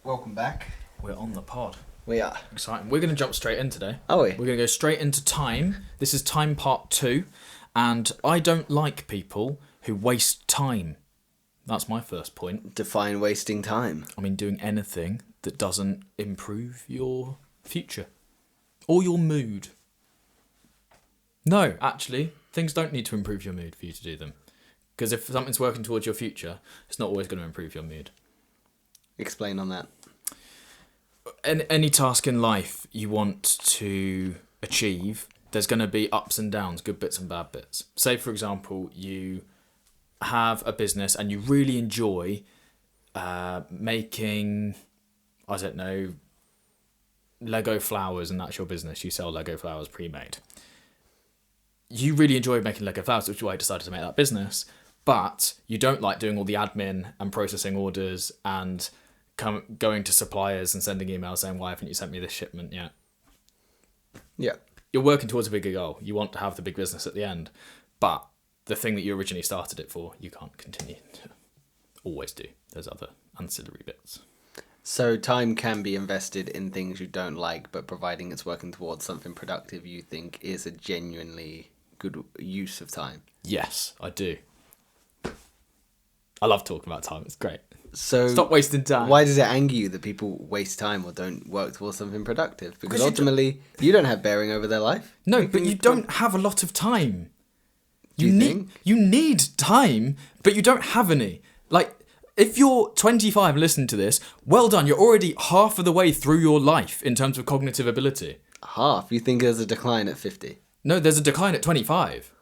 Welcome back. We're on the pod. We are. Exciting. We're going to jump straight in today. Are we? We're going to go straight into time. This is time part 2. And I don't like people who waste time. That's my first point. Define wasting time. I mean, doing anything that doesn't improve your future. Or your mood. No, actually, things don't need to improve your mood for you to do them. Because if something's working towards your future, it's not always going to improve your mood. Explain on that. Any task in life you want to achieve, there's going to be ups and downs, good bits and bad bits. Say, for example, you have a business and you really enjoy making, I don't know, Lego flowers, and that's your business. You sell Lego flowers pre-made. You really enjoy making Lego flowers, which is why you decided to make that business, but you don't like doing all the admin and processing orders and going to suppliers and sending emails saying, why haven't you sent me this shipment yet? Yeah. You're working towards a bigger goal. You want to have the big business at the end, but the thing that you originally started it for, you can't continue to always do. There's other ancillary bits. So time can be invested in things you don't like, but providing it's working towards something productive you think is a genuinely good use of time. Yes, I do. I love talking about time. It's great. So Stop wasting time. Why does it anger you that people waste time or don't work towards something productive? Because you ultimately, you don't have bearing over their life. No, but you don't have a lot of time. Do you think? You need time, but you don't have any. Like, if you're 25 and listen to this, well done. You're already half of the way through your life in terms of cognitive ability. Half? You think there's a decline at 50? No, there's a decline at 25.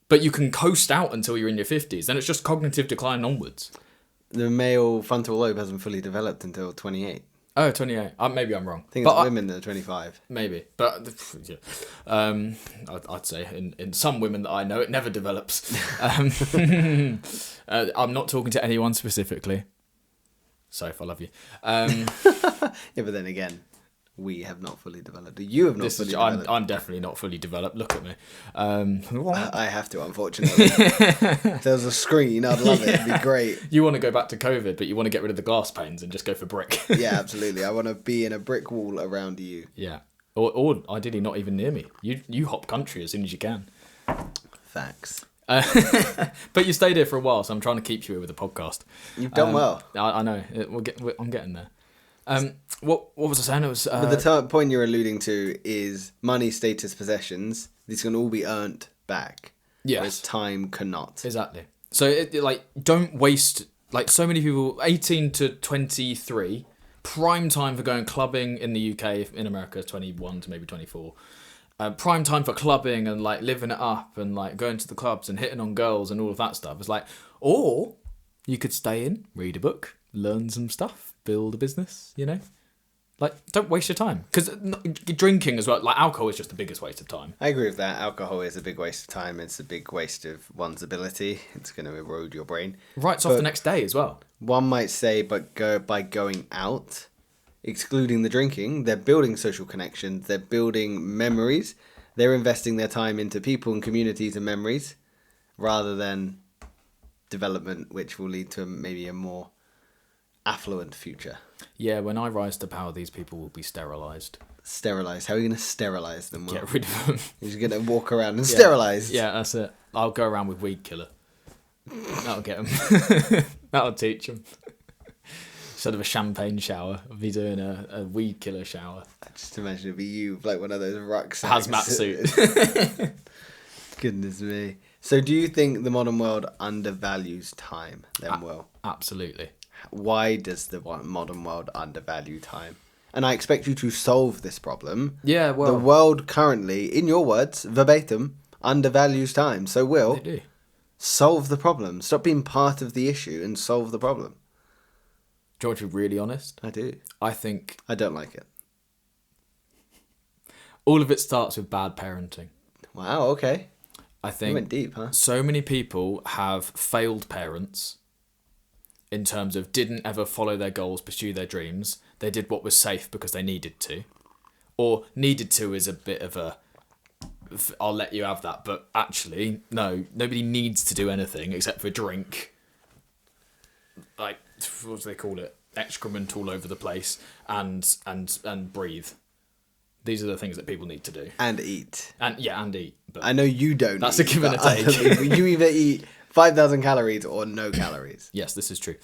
But you can coast out until you're in your 50s. Then it's just cognitive decline onwards. The male frontal lobe hasn't fully developed until 28. Oh, 28. Maybe I'm wrong. I think it's women that are 25. Maybe. But yeah. I'd say in some women that I know, it never develops. I'm not talking to anyone specifically. Soph, I love you. Yeah, but then again, we have not fully developed. You have not fully developed. I'm definitely not fully developed. Look at me. I have to, unfortunately. If there was a screen, I'd love it. It'd be great. You want to go back to COVID, but you want to get rid of the glass panes and just go for brick. Yeah, absolutely. I want to be in a brick wall around you. Yeah. Or ideally not even near me. You hop country as soon as you can. Facts. But you stayed here for a while, so I'm trying to keep you here with the podcast. You've done well. I know. I'm getting there. What was I saying? It was. But the point you're alluding to is money, status, possessions. These can all be earned back. Yes. Whereas time cannot. Exactly. So don't waste. Like, so many people, 18 to 23, prime time for going clubbing in the UK. In America, 21 to maybe 24. Prime time for clubbing and like living it up and like going to the clubs and hitting on girls and all of that stuff. It's like, or you could stay in, read a book, learn some stuff, build a business, you know? Like, don't waste your time. Because drinking as well, like alcohol is just the biggest waste of time. I agree with that. Alcohol is a big waste of time. It's a big waste of one's ability. It's going to erode your brain. Writes off the next day as well. One might say, but by going out, excluding the drinking, they're building social connections, they're building memories, they're investing their time into people and communities and memories, rather than development, which will lead to maybe a more affluent future. Yeah, when I rise to power, these people will be sterilised. Sterilised? How are you going to sterilise them? Get rid of them. You're just going to walk around and sterilise? Yeah, that's it. I'll go around with weed killer. That'll get them. That'll teach them. Instead of a champagne shower, I'll be doing a weed killer shower. I just imagine it'd be you with like one of those rucksacks. Hazmat suit. Goodness me. So do you think the modern world undervalues time then, Will? Absolutely. Why does the modern world undervalue time? And I expect you to solve this problem. Yeah, well, the world currently, in your words, verbatim, undervalues time. So, Will, they do. Solve the problem. Stop being part of the issue and solve the problem. Do you want to be really honest? I do. I think I don't like it. all of it starts with bad parenting. Wow, okay. I think You went deep, huh? so many people have failed parents in terms of didn't ever follow their goals, pursue their dreams. They did what was safe because they needed to. Or needed to is a bit of a, I'll let you have that. But actually, no, nobody needs to do anything except for drink. Like, what do they call it? excrement all over the place, and breathe. These are the things that people need to do. And eat. And eat. But I know you don't. That's a give and a take. You either eat 5,000 calories or no calories. Yes, this is true.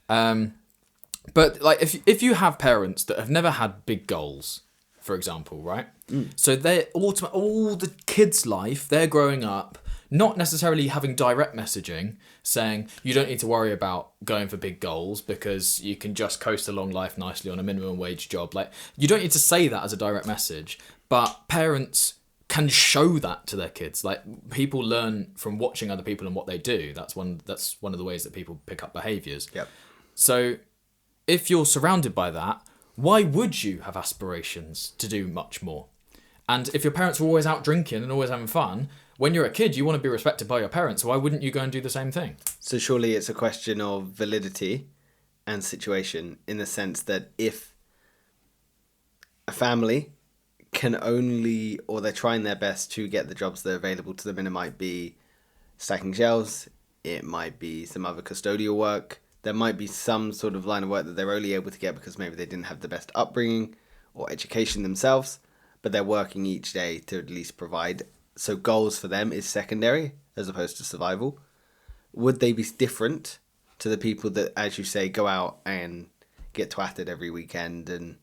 But like if you have parents that have never had big goals, for example, right? So they're all the kids' life, they're growing up not necessarily having direct messaging saying you don't need to worry about going for big goals because you can just coast along life nicely on a minimum wage job. Like, you don't need to say that as a direct message, but parents can show that to their kids. Like, people learn from watching other people and what they do. That's one of the ways that people pick up behaviors. Yep. So if you're surrounded by that, why would you have aspirations to do much more? And if your parents are always out drinking and always having fun, when you're a kid, you want to be respected by your parents. So why wouldn't you go and do the same thing? So surely it's a question of validity and situation, in the sense that if a family can only, or they're trying their best to get the jobs that are available to them, and it might be stacking shelves, it might be some other custodial work, there might be some sort of line of work that they're only able to get because maybe they didn't have the best upbringing or education themselves, but they're working each day to at least provide. So goals for them is secondary as opposed to survival. Would they be different to the people that, as you say, go out and get twatted every weekend and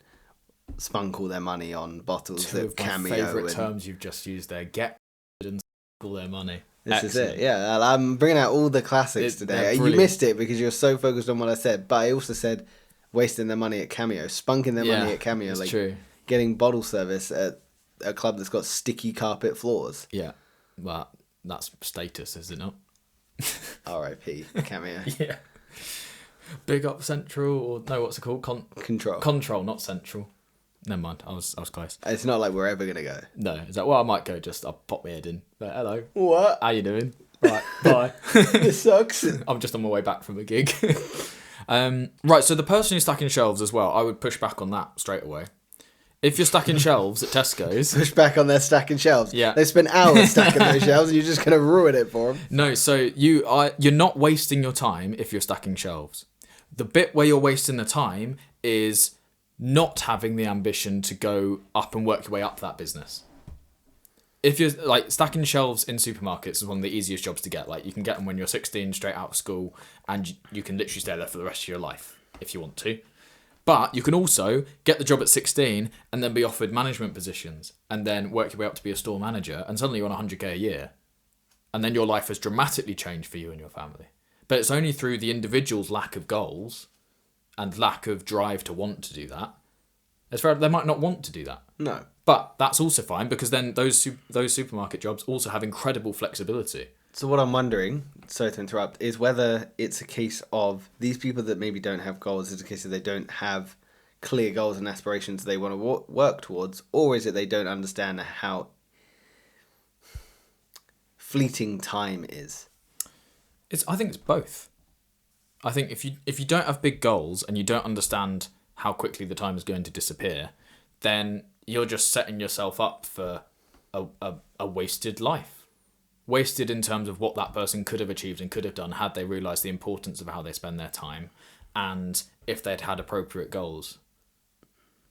spunk all their money on bottles Two at of my Cameo? favourite terms you've just used there. Get and all their money. This Excellent. is it. Yeah, I'm bringing out all the classics today. You missed it because you're so focused on what I said, but I also said wasting their money at Cameo, spunking their money at Cameo, it's like true. Getting bottle service at a club that's got sticky carpet floors. Yeah, well, that's status, is it not? R.I.P. Cameo. Yeah. Big up Central, or no, what's it called? Control. Control, not Central. Never mind, I was close. It's not like we're ever gonna go. No, is that, well, I might go, just I'll pop my head in. Like, hello. What? How you doing? Right, bye. This sucks. I'm just on my way back from a gig. Right, so the person who's stacking shelves as well, I would push back on that straight away. If you're stacking shelves at Tesco's... Push back on their stacking shelves. Yeah. They spent hours stacking those shelves and you're just going to ruin it for them. No, so you're not wasting your time if you're stacking shelves. The bit where you're wasting the time is not having the ambition to go up and work your way up that business. If you're like stacking shelves in supermarkets is one of the easiest jobs to get. Like, you can get them when you're 16, straight out of school, and you can literally stay there for the rest of your life if you want to. But you can also get the job at 16 and then be offered management positions and then work your way up to be a store manager, and suddenly you're on 100k a year. And then your life has dramatically changed for you and your family. But it's only through the individual's lack of goals and lack of drive to want to do that. It's fair, they might not want to do that. No. But that's also fine, because then those supermarket jobs also have incredible flexibility. So what I'm wondering, sorry to interrupt, is whether it's a case of these people that maybe don't have goals, is a case of they don't have clear goals and aspirations they want to work towards, or is it they don't understand how fleeting time is? I think it's both. I think if you don't have big goals and you don't understand how quickly the time is going to disappear, then you're just setting yourself up for a wasted life. Wasted in terms of what that person could have achieved and could have done had they realised the importance of how they spend their time, and if they'd had appropriate goals.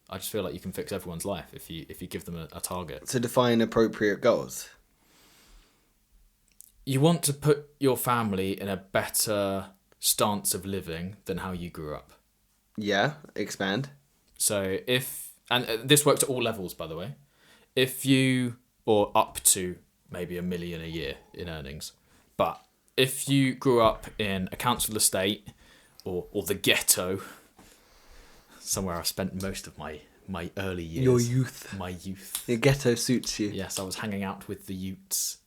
I just feel like you can fix everyone's life if you give them a target. So define appropriate goals. You want to put your family in a better stance of living than how you grew up. Yeah, expand. So and this works at all levels, by the way, or up to maybe $1 million a year in earnings. But if you grew up in a council estate or the ghetto, somewhere I spent most of my early years. Your youth. My youth. The ghetto suits you. Yes, I was hanging out with the Utes.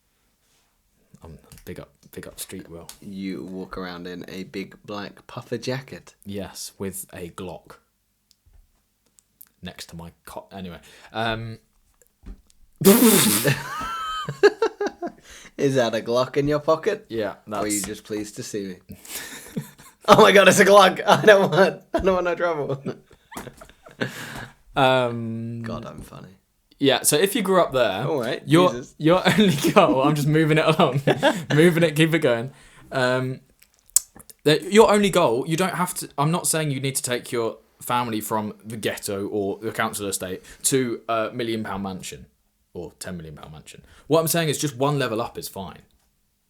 Big up Street Will. You walk around in a big black puffer jacket. Yes, with a Glock next to my cot. Anyway, Is that a Glock in your pocket? yeah, Or are you that's just pleased to see me? Oh my god, it's a Glock! I don't want no trouble. God, I'm funny. yeah. So if you grew up there, All right, your Jesus. only goal. I'm just moving it along, moving it, keep it going. Your only goal, you don't have to. I'm not saying you need to take your family from the ghetto or the council estate to a £1 million mansion or £10 million mansion. What I'm saying is just one level up is fine.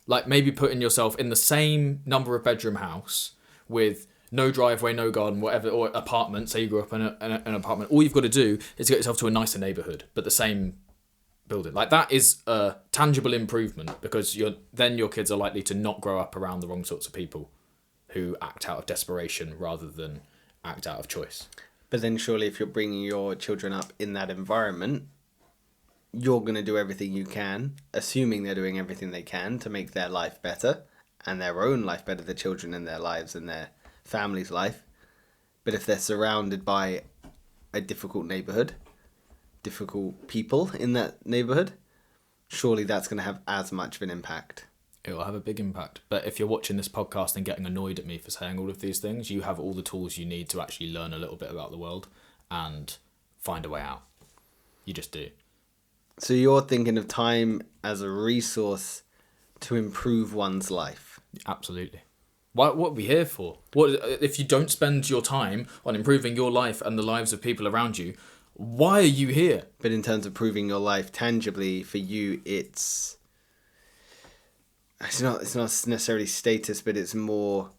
Like maybe putting yourself in the same number of bedroom house with no driveway, no garden, whatever, or apartment. Say you grew up in an apartment. All you've got to do is get yourself to a nicer neighbourhood, but the same building. Like that is a tangible improvement because then your kids are likely to not grow up around the wrong sorts of people who act out of desperation rather than act out of choice. But then surely if you're bringing your children up in that environment, you're going to do everything you can, assuming they're doing everything they can to make their life better and their own life better, the children in their lives and their family's life. But if they're surrounded by a difficult neighbourhood, difficult people in that neighbourhood, surely that's going to have as much of an impact. It will have a big impact. But if you're watching this podcast and getting annoyed at me for saying all of these things, you have all the tools you need to actually learn a little bit about the world and find a way out. You just do. So you're thinking of time as a resource to improve one's life? Absolutely. What are we here for? What if you don't spend your time on improving your life and the lives of people around you? Why are you here? But in terms of improving your life tangibly, for you, it's not necessarily status, but it's more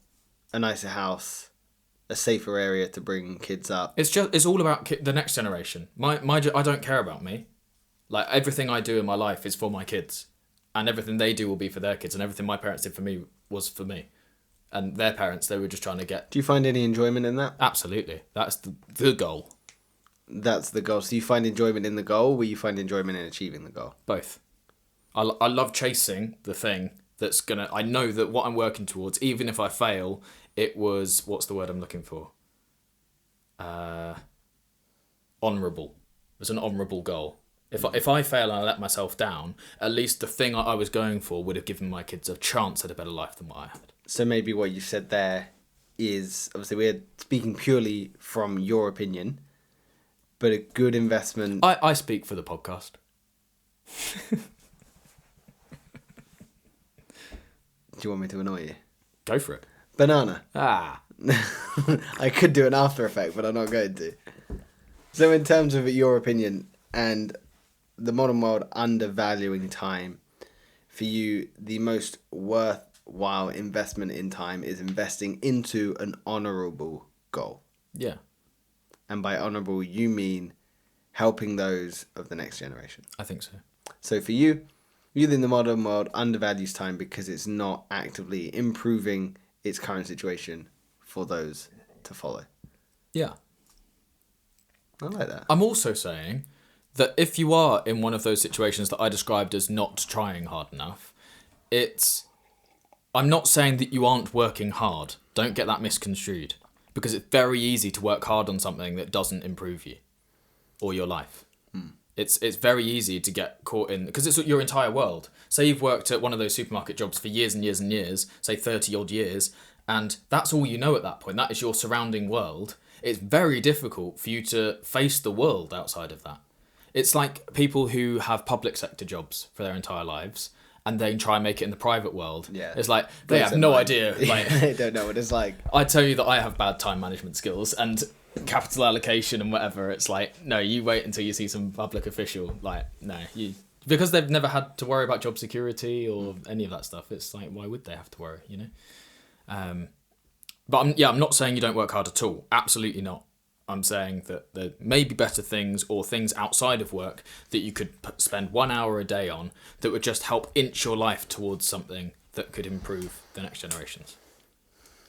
a nicer house, a safer area to bring kids up. It's all about the next generation. I don't care about me. Like everything I do in my life is for my kids, and everything they do will be for their kids, and everything my parents did for me was for me, and their parents, they were just trying to get. Do you find any enjoyment in that? Absolutely, that's the goal. That's the goal. So you find enjoyment in the goal, or you find enjoyment in achieving the goal? Both. I love chasing the thing that's gonna. I know that what I'm working towards, even if I fail, it was what's the word I'm looking for? Honourable. It's an honourable goal. If I fail and I let myself down, at least the thing I was going for would have given my kids a chance at a better life than what I had. So maybe what you said there is, obviously we're speaking purely from your opinion, but a good investment... I speak for the podcast. Do you want me to annoy you? Go for it. Banana. Ah. I could do an after effect, but I'm not going to. So in terms of your opinion and the modern world undervaluing time, for you, the most worthwhile investment in time is investing into an honourable goal. Yeah. And by honourable, you mean helping those of the next generation. I think so. So for you think the modern world undervalues time because it's not actively improving its current situation for those to follow. Yeah. I like that. I'm also saying that if you are in one of those situations that I described as not trying hard enough, I'm not saying that you aren't working hard. Don't get that misconstrued. Because it's very easy to work hard on something that doesn't improve you or your life. It's very easy to get caught in, because it's your entire world. Say you've worked at one of those supermarket jobs for years and years and years, say 30 odd years, and that's all you know at that point. That is your surrounding world. It's very difficult for you to face the world outside of that. It's like people who have public sector jobs for their entire lives and then try and make it in the private world. Yeah. It's like, they have no idea. Like, they don't know what it's like. I tell you that I have bad time management skills and capital allocation and whatever. It's like, no, you wait until you see some public official. Like, no, because they've never had to worry about job security or any of that stuff. It's like, why would they have to worry, you know? But I'm not saying you don't work hard at all. Absolutely not. I'm saying that there may be better things or things outside of work that you could spend 1 hour a day on that would just help inch your life towards something that could improve the next generations.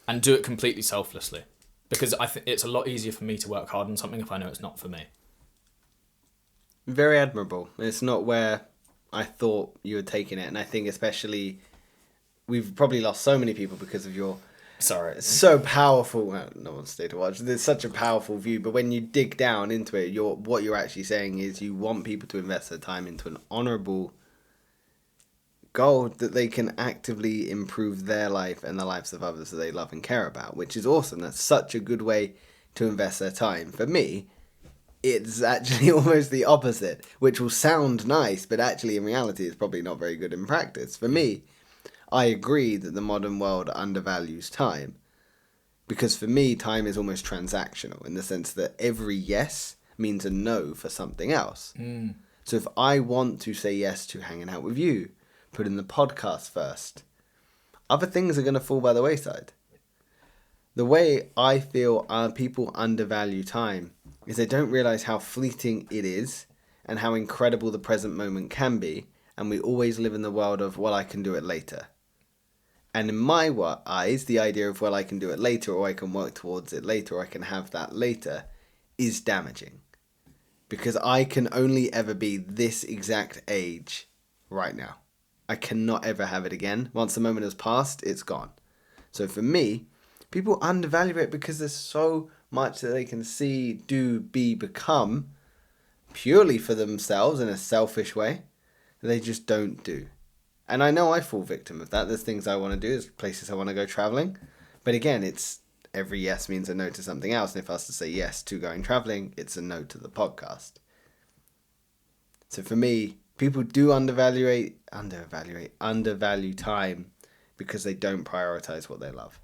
And do it completely selflessly. Because I think it's a lot easier for me to work hard on something if I know it's not for me. Very admirable. It's not where I thought you were taking it. And I think especially we've probably lost so many people because of your... Sorry. It's so powerful. Well, no one's stayed to watch. There's such a powerful view, but when you dig down into it, what you're actually saying is you want people to invest their time into an honourable goal that they can actively improve their life and the lives of others that they love and care about, which is awesome. That's such a good way to invest their time. For me, it's actually almost the opposite, which will sound nice, but actually in reality it's probably not very good in practice. For me, I agree that the modern world undervalues time. Because for me, time is almost transactional in the sense that every yes means a no for something else. So if I want to say yes to hanging out with you, put in the podcast first, other things are going to fall by the wayside. The way I feel people undervalue time is they don't realize how fleeting it is and how incredible the present moment can be. And we always live in the world of, well, I can do it later. And in my eyes, the idea of, well, I can do it later, or I can work towards it later, or I can have that later, is damaging. Because I can only ever be this exact age right now. I cannot ever have it again. Once the moment has passed, it's gone. So for me, people undervalue it because there's so much that they can see, do, be, become, purely for themselves in a selfish way, that they just don't do. And I know I fall victim of that. There's things I want to do. There's places I want to go traveling. But again, it's every yes means a no to something else. And if I was to say yes to going traveling, it's a no to the podcast. So for me, people do undervalue time because they don't prioritize what they love.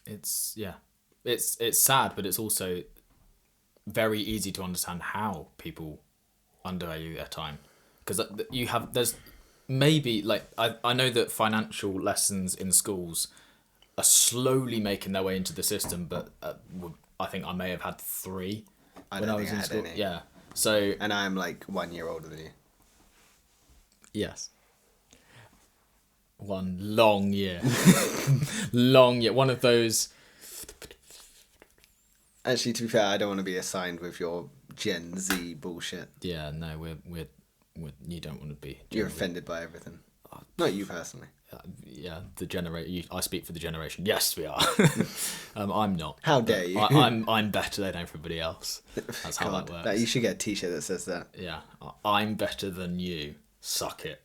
It's sad, but it's also very easy to understand how people undervalue their time. Because there's maybe, like, I know that financial lessons in schools are slowly making their way into the system, but I think I may have had 3 when I was in school. Any. Yeah. So, and I'm like 1 year older than you. Yes. 1 long year. Long year. One of those. Actually, to be fair, I don't want to be assigned with your Gen Z bullshit. Yeah, no, we're you don't want to be. You're offended by everything. Not you personally. Yeah, the generation. I speak for the generation. Yes, we are. I'm not. How dare you? I'm better than everybody else. That's how that works. You should get a T-shirt that says that. Yeah, I'm better than you. Suck it.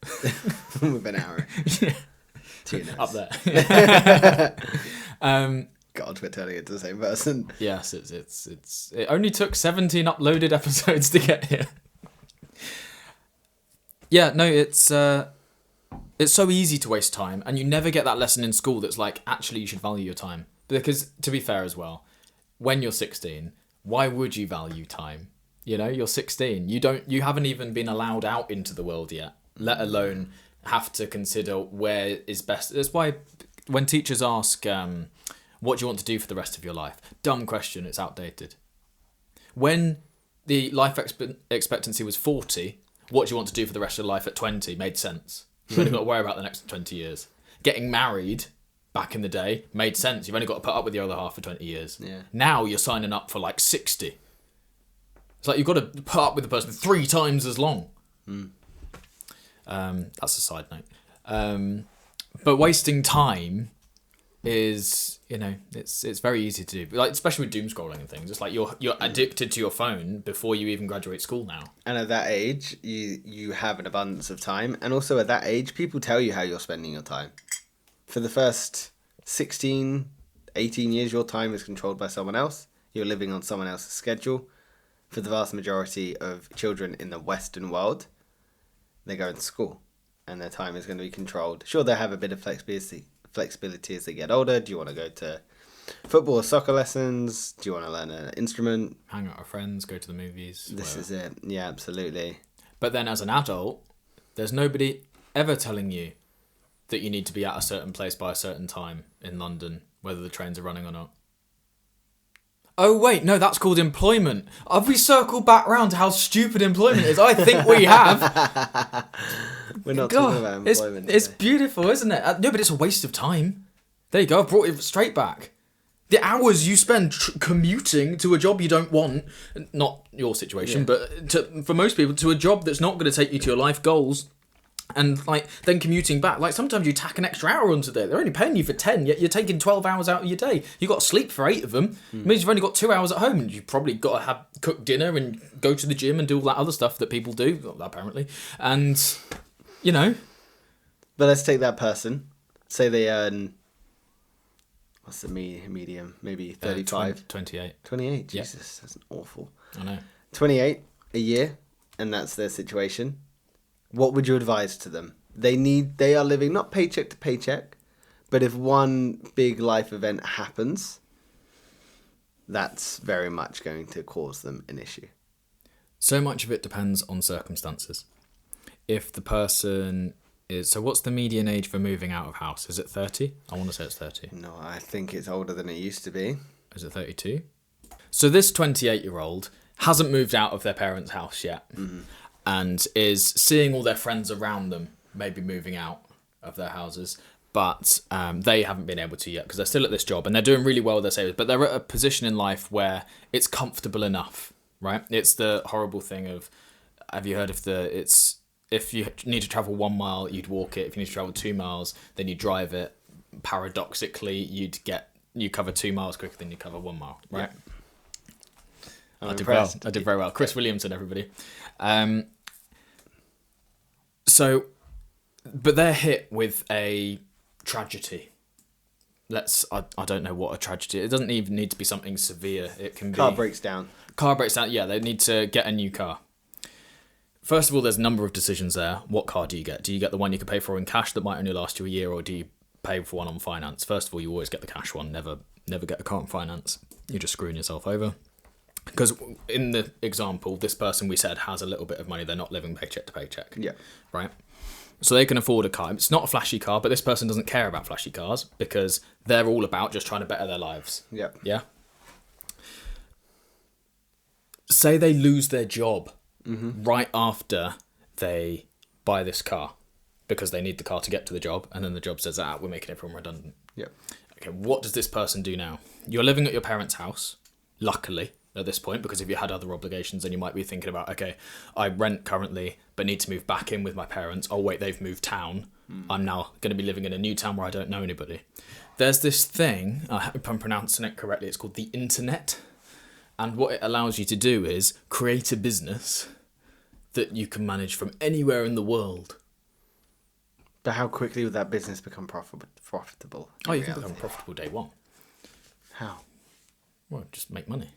With an arrow. Yeah. To your nose. Up there. God, we're turning into the same person. Yes, it only took 17 uploaded episodes to get here. Yeah, no, it's so easy to waste time, and you never get that lesson in school that's like, actually, you should value your time. Because, to be fair as well, when you're 16, why would you value time? You know, you're 16. You haven't even been allowed out into the world yet, let alone have to consider where is best. That's why when teachers ask, what do you want to do for the rest of your life? Dumb question, it's outdated. When the life expectancy was 40, what do you want to do for the rest of your life at 20 made sense. You've only got to worry about the next 20 years. Getting married back in the day made sense. You've only got to put up with the other half for 20 years. Yeah. Now you're signing up for like 60. It's like you've got to put up with the person 3 times as long. That's a side note. But wasting time is, it's very easy to do. Like, especially with doom scrolling and things. It's like you're addicted to your phone before you even graduate school now. And at that age, you have an abundance of time. And also at that age, people tell you how you're spending your time. For the first 16, 18 years, your time is controlled by someone else. You're living on someone else's schedule. For the vast majority of children in the Western world, they go into school and their time is going to be controlled. Sure, they have a bit of flexibility as they get older. Do you want to go to football or soccer lessons? Do you want to learn an instrument? Hang out with friends, go to the movies. This is it. Yeah, absolutely. But then as an adult, there's nobody ever telling you that you need to be at a certain place by a certain time in London, whether the trains are running or not. Oh, wait, no, that's called employment. Have we circled back round to how stupid employment is? I think we have. We're not talking about employment. It's beautiful, isn't it? No, but it's a waste of time. There you go, I've brought it straight back. The hours you spend commuting to a job you don't want, not your situation, but for most people, to a job that's not going to take you to your life goals, and like then commuting back. Like sometimes you tack an extra hour onto there. They're only paying you for 10, yet you're taking 12 hours out of your day. You've got to sleep for 8 of them. It means you've only got 2 hours at home, and you've probably got to cook dinner and go to the gym and do all that other stuff that people do, apparently. And, But let's take that person. Say they earn... What's the medium? Maybe 35? 28. 28? Jesus, that's awful. I know. 28 a year, and that's their situation. What would you advise to them? They are living not paycheck to paycheck, but if one big life event happens, that's very much going to cause them an issue. So much of it depends on circumstances. If the person is... So what's the median age for moving out of house? Is it 30? I want to say it's 30. No, I think it's older than it used to be. Is it 32? So this 28-year-old hasn't moved out of their parents' house yet, and is seeing all their friends around them maybe moving out of their houses, but they haven't been able to yet because they're still at this job and they're doing really well with their savings, but they're at a position in life where it's comfortable enough, right? It's the horrible thing of, have you heard of if you need to travel 1 mile, you'd walk it. If you need to travel 2 miles, then you drive it. Paradoxically, you cover 2 miles quicker than you cover 1 mile, right? Yeah. I did very well. Chris Williamson, everybody. But they're hit with a tragedy. I don't know what a tragedy is. It doesn't even need to be something severe. It can be... Car breaks down. Yeah, they need to get a new car. First of all, there's a number of decisions there. What car do you get? Do you get the one you can pay for in cash that might only last you a year, or do you pay for one on finance? First of all, you always get the cash one. Never get a car on finance. You're just screwing yourself over. Because in the example, this person we said has a little bit of money. They're not living paycheck to paycheck. Yeah. Right? So they can afford a car. It's not a flashy car, but this person doesn't care about flashy cars because they're all about just trying to better their lives. Yeah. Yeah? Say they lose their job right after they buy this car because they need the car to get to the job, and then the job says, we're making everyone redundant. Yeah. Okay, what does this person do now? You're living at your parents' house, luckily, at this point, because if you had other obligations, then you might be thinking about, okay, I rent currently, but need to move back in with my parents. Oh, wait, they've moved town. I'm now going to be living in a new town where I don't know anybody. There's this thing, I hope I'm pronouncing it correctly, it's called the internet. And what it allows you to do is create a business that you can manage from anywhere in the world. But how quickly would that business become profitable? Oh, you can become profitable day one. How? Well, just make money.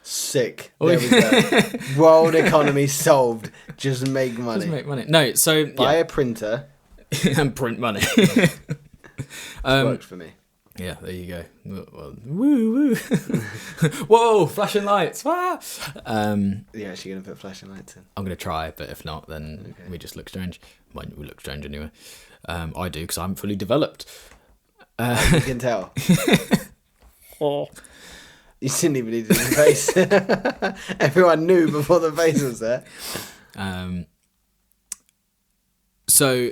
Sick. There we go. World economy solved. Just make money. Just make money. No, so... Buy a printer. And print money. Worked for me. Yeah, there you go. Woo, woo. Whoa, flashing lights. Ah! You're actually going to put flashing lights in? I'm going to try, but if not, then we just look strange. Well, we look strange anyway. I do, because I'm fully developed. You can tell. Oh. You didn't even need to do the face. Everyone knew before the face was there. So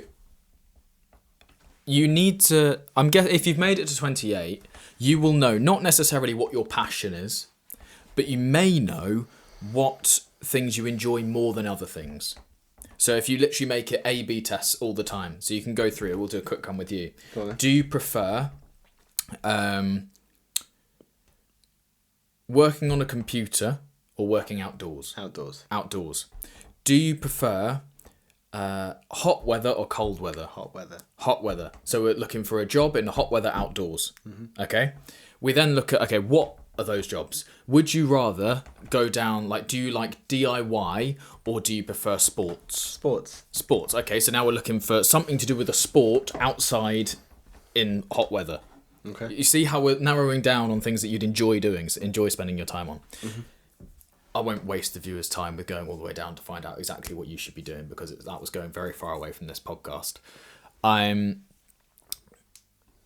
you need to... if you've made it to 28, you will know not necessarily what your passion is, but you may know what things you enjoy more than other things. So if you literally make it A/B tests all the time, so you can go through it, we'll do a quick one with you. Do you prefer working on a computer or working outdoors? Outdoors. Do you prefer hot weather or cold weather? Hot weather. So we're looking for a job in the hot weather outdoors. Okay. We then look at, what are those jobs? Would you rather go down, do you like DIY or do you prefer sports? Sports. Okay. So now we're looking for something to do with a sport outside in hot weather. Okay. You see how we're narrowing down on things that you'd enjoy doing, enjoy spending your time on. I won't waste the viewer's time with going all the way down to find out exactly what you should be doing, because that was going very far away from this podcast. I'm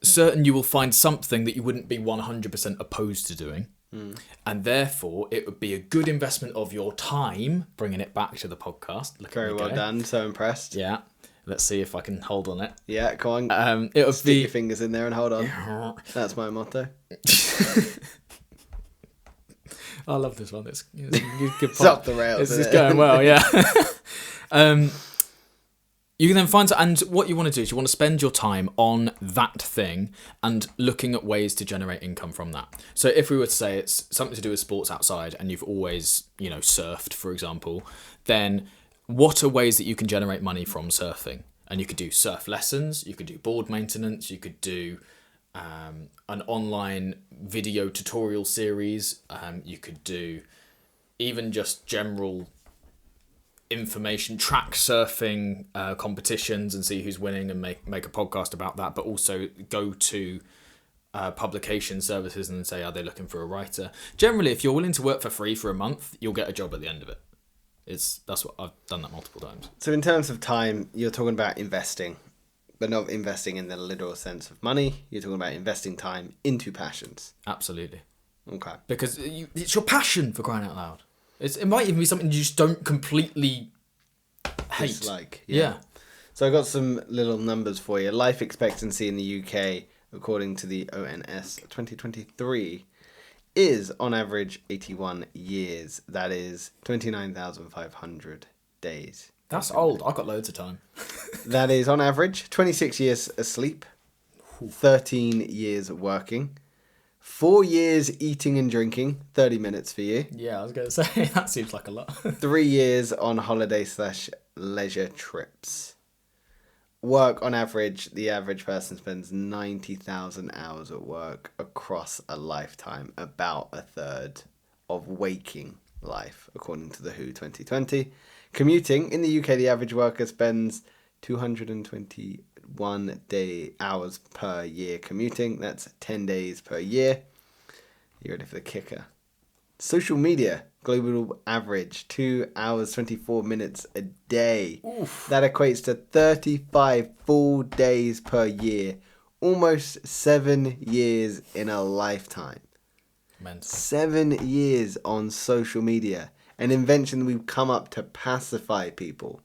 certain you will find something that you wouldn't be 100% opposed to doing. And therefore, it would be a good investment of your time, bringing it back to the podcast. Very well done. So impressed. Yeah. Let's see if I can hold on it. Yeah, come on. It would Stick your fingers in there and hold on. That's my motto. I love this one. It's a good It's up the rails. It's going well, yeah. You can then find... And what you want to do is you want to spend your time on that thing and looking at ways to generate income from that. So if we were to say it's something to do with sports outside and you've always, surfed, for example, then what are ways that you can generate money from surfing? And you could do surf lessons, you could do board maintenance, you could do an online video tutorial series, you could do even just general information, track surfing competitions and see who's winning and make a podcast about that, but also go to publication services and say, are they looking for a writer? Generally, if you're willing to work for free for a month, you'll get a job at the end of it. That's what I've done that multiple times. So in terms of time, you're talking about investing, but not investing in the literal sense of money. You're talking about investing time into passions. Absolutely. Okay. Because it's your passion, for crying out loud. It might even be something you just don't completely hate. Dislike. Yeah. So I got some little numbers for you. Life expectancy in the UK, according to the ONS 2023, is on average 81 years. That is 29,500 days. That's old. I've got loads of time. That is on average 26 years asleep, 13 years working, 4 years eating and drinking, 30 minutes for you. Yeah, I was going to say, that seems like a lot. 3 years on holiday/leisure trips. Work on average, the average person spends 90,000 hours at work across a lifetime, about a third of waking life, according to the WHO 2020. Commuting, in the UK, the average worker spends 221 hours per year commuting. That's 10 days per year. You ready for the kicker? Social media, global average, 2 hours, 24 minutes a day. Oof. That equates to 35 full days per year. Almost 7 years in a lifetime. Mental. 7 years on social media. An invention we've come up to pacify people.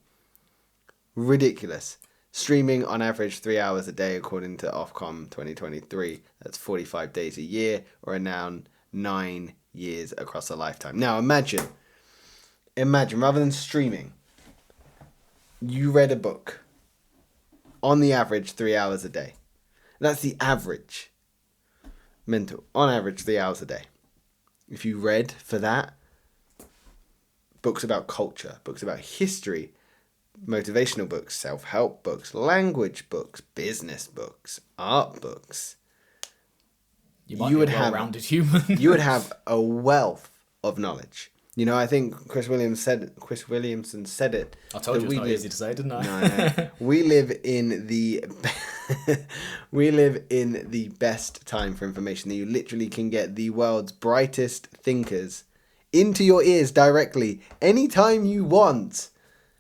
Ridiculous. Streaming on average 3 hours a day according to Ofcom 2023. That's 45 days a year, or around 9 years across a lifetime. Now imagine, rather than streaming, you read a book on the average 3 hours a day. That's the average. Mental. On average 3 hours a day. If you read for that, books about culture, books about history, motivational books, self-help books, language books, business books, art books. You might be a well-rounded human. You would have a wealth of knowledge. You know, I think Chris Williamson said it. I told you it's not easy to say, didn't I? No. We live in the best time for information. That you literally can get the world's brightest thinkers into your ears directly anytime you want.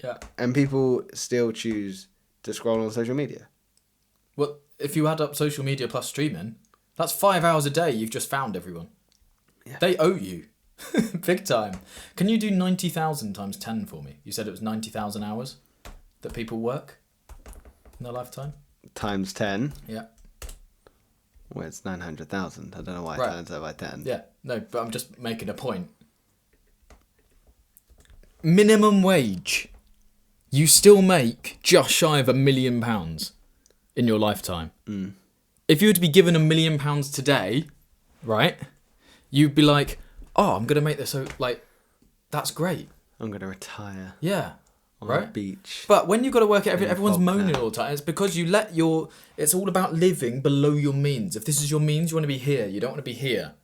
Yeah. And people still choose to scroll on social media. Well, if you add up social media plus streaming, that's 5 hours a day you've just found everyone. Yeah. They owe you. Big time. Can you do 90,000 times 10 for me? You said it was 90,000 hours that people work in their lifetime? Times 10. Yeah. Well, it's 900,000. I don't know why I times that by 10. Yeah, no, but I'm just making a point. Minimum wage. You still make just shy of £1 million in your lifetime. Mm. If you were to be given £1 million today, right, you'd be like, oh, I'm going to make this, so, like, that's great. I'm going to retire. Yeah. On right? the beach. But when you've got to work it, everyone's moaning all the time. It's because you let it's all about living below your means. If this is your means, you want to be here. You don't want to be here.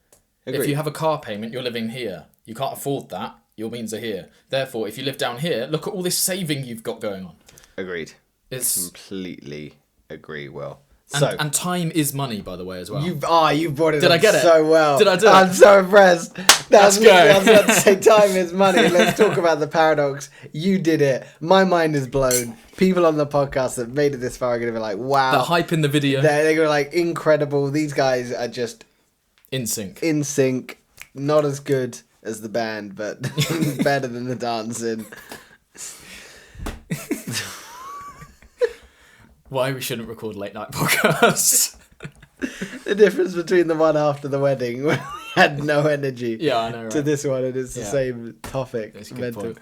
Agreed. If you have a car payment, you're living here. You can't afford that. Your means are here. Therefore, if you live down here, look at all this saving you've got going on. Agreed. It's completely agree, Will. And time is money, by the way, as well. You brought it Did up I get it? so well. Did I do it? I'm so impressed. Let's go. I was about to say time is money. Let's talk about the paradox. You did it. My mind is blown. People on the podcast that made it this far are going to be like, wow. The hype in the video. They're going to be like, incredible. These guys are just in sync. In sync. Not as good as the band, but better than the dancing. Why we shouldn't record late night podcasts. The difference between the one after the wedding where we had no energy yeah, I know, right? to this one, and it's the same topic. That's a good point.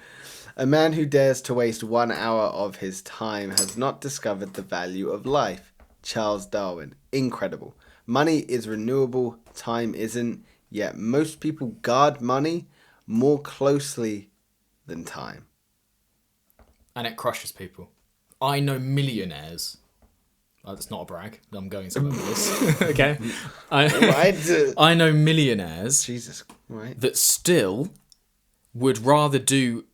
A man who dares to waste 1 hour of his time has not discovered the value of life. Charles Darwin. Incredible. Money is renewable, time isn't, yet most people guard money more closely than time. And it crushes people. I know millionaires. Oh, that's not a brag. I'm going somewhere with this. Okay. I know millionaires Jesus, right. that still would rather do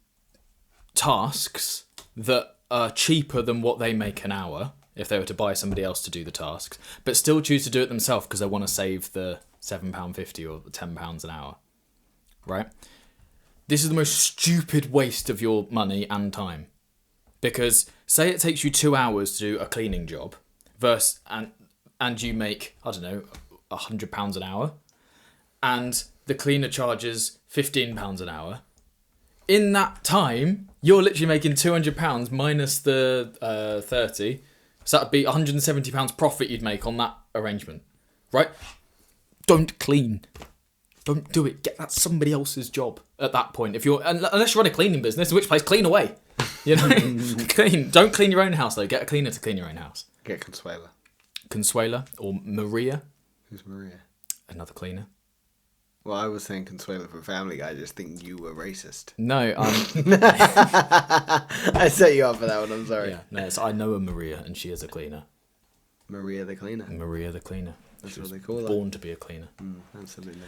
tasks that are cheaper than what they make an hour if they were to buy somebody else to do the tasks, but still choose to do it themselves because they want to save the £7.50 or the £10 an hour, right? This is the most stupid waste of your money and time. Because say it takes you 2 hours to do a cleaning job versus and you make, I don't know, £100 an hour, and the cleaner charges £15 an hour. In that time, you're literally making £200 minus the 30. So that'd be £170 profit you'd make on that arrangement, right? Don't clean. Don't do it. That's somebody else's job at that point. Unless you run a cleaning business, in which place clean away. You know, clean. Don't clean your own house though. Get a cleaner to clean your own house. Get Consuela. Consuela or Maria. Who's Maria? Another cleaner. Well, I was saying Consuela from Family Guy. I just think you were racist. No, I set you up for that one. I'm sorry. Yeah, no, I know a Maria, and she is a cleaner. Maria the cleaner. Maria the cleaner. That's what they call her. Born to be a cleaner. Absolutely.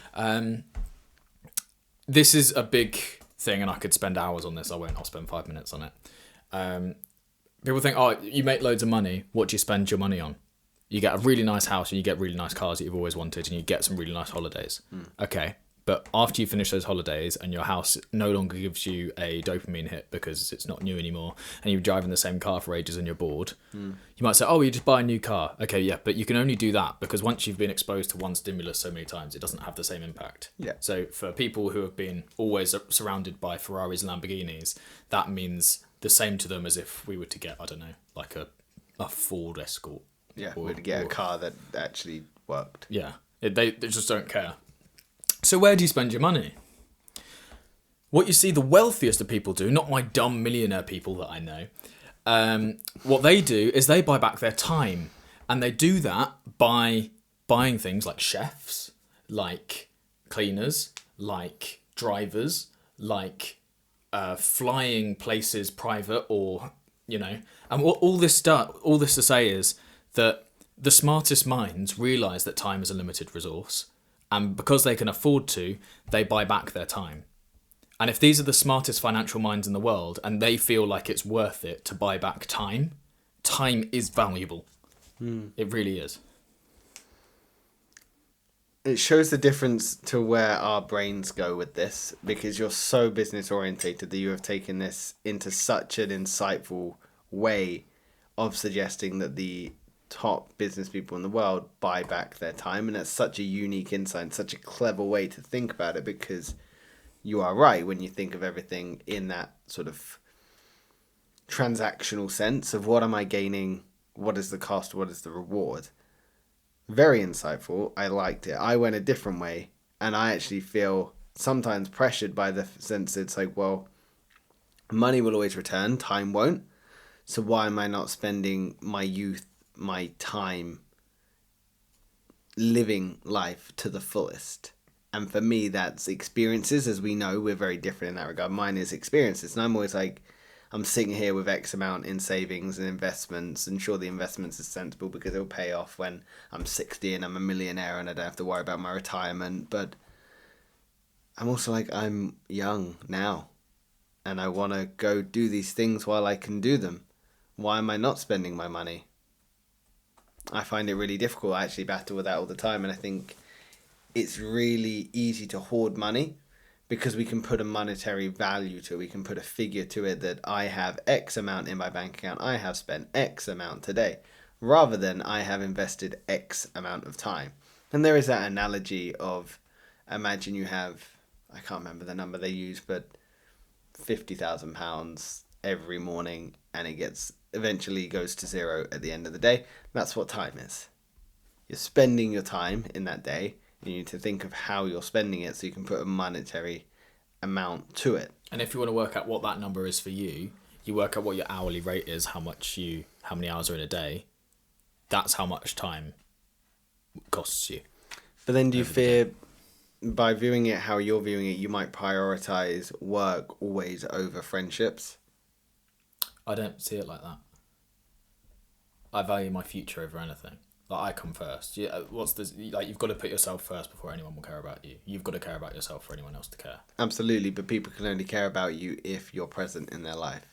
This is a big thing, and I could spend hours on this. I won't. I'll spend 5 minutes on it. People think, oh, you make loads of money. What do you spend your money on? You get a really nice house, and you get really nice cars that you've always wanted, and you get some really nice holidays. Okay, but after you finish those holidays, and your house no longer gives you a dopamine hit because it's not new anymore, and you're driving the same car for ages and you're bored, you might say, oh, you just buy a new car. Okay, yeah, but you can only do that because once you've been exposed to one stimulus so many times, it doesn't have the same impact. Yeah. So for people who have been always surrounded by Ferraris and Lamborghinis, that means the same to them as if we were to get, I don't know, like a Ford Escort. Yeah, we'd get a car that actually worked. Yeah, they just don't care. So where do you spend your money? What you see the wealthiest of people do, not my dumb millionaire people that I know, what they do is they buy back their time. And they do that by buying things like chefs, like cleaners, like drivers, like flying places private or, you know. And all this to say is that the smartest minds realise that time is a limited resource. And because they can afford to, they buy back their time. And if these are the smartest financial minds in the world and they feel like it's worth it to buy back time, time is valuable. It really is. It shows the difference to where our brains go with this, because you're so business orientated that you have taken this into such an insightful way of suggesting that the top business people in the world buy back their time. And that's such a unique insight, such a clever way to think about it, because you are right when you think of everything in that sort of transactional sense of what am I gaining, what is the cost, what is the reward. Very insightful. I liked it. I went a different way, and I actually feel sometimes pressured by the sense it's like, well, money will always return, time won't. So why am I not spending my youth, my time, living life to the fullest? And for me, that's experiences. As we know, we're very different in that regard. Mine is experiences. And I'm always like, I'm sitting here with X amount in savings and investments, and sure, the investments is sensible because it'll pay off when I'm 60 and I'm a millionaire and I don't have to worry about my retirement. But I'm also like, I'm young now and I want to go do these things while I can do them. Why am I not spending my money? I find it really difficult. I actually battle with that all the time, and I think it's really easy to hoard money because we can put a monetary value to it. We can put a figure to it that I have X amount in my bank account. I have spent X amount today, rather than I have invested X amount of time. And there is that analogy of, imagine you have, I can't remember the number they use, but £50,000 every morning, and it eventually goes to zero at the end of the day. That's what time is. You're spending your time in that day. You need to think of how you're spending it so you can put a monetary amount to it. And if you want to work out what that number is for you, you work out what your hourly rate is, how many hours are in a day. That's how much time costs you. But then do you fear, by viewing it how you're viewing it, you might prioritize work always over friendships? I don't see it like that. I value my future over anything. Like, I come first. Yeah, what's this? Like, you've got to put yourself first before anyone will care about you. You've got to care about yourself for anyone else to care. Absolutely, but people can only care about you if you're present in their life.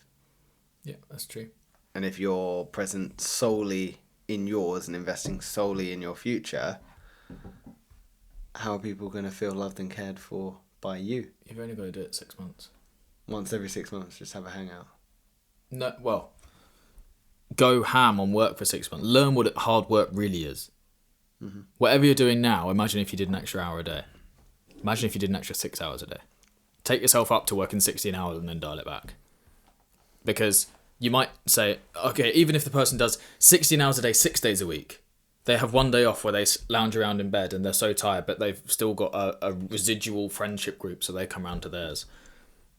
Yeah, that's true. And if you're present solely in yours and investing solely in your future, how are people going to feel loved and cared for by you? You've only got to do it 6 months. Once every 6 months, just have a hangout. No, well, go ham on work for 6 months. Learn what hard work really is. Mm-hmm. Whatever you're doing now, imagine if you did an extra hour a day. Imagine if you did an extra 6 hours a day. Take yourself up to working 16 hours and then dial it back. Because you might say, okay, even if the person does 16 hours a day, 6 days a week, they have one day off where they lounge around in bed and they're so tired, but they've still got a residual friendship group, so they come round to theirs.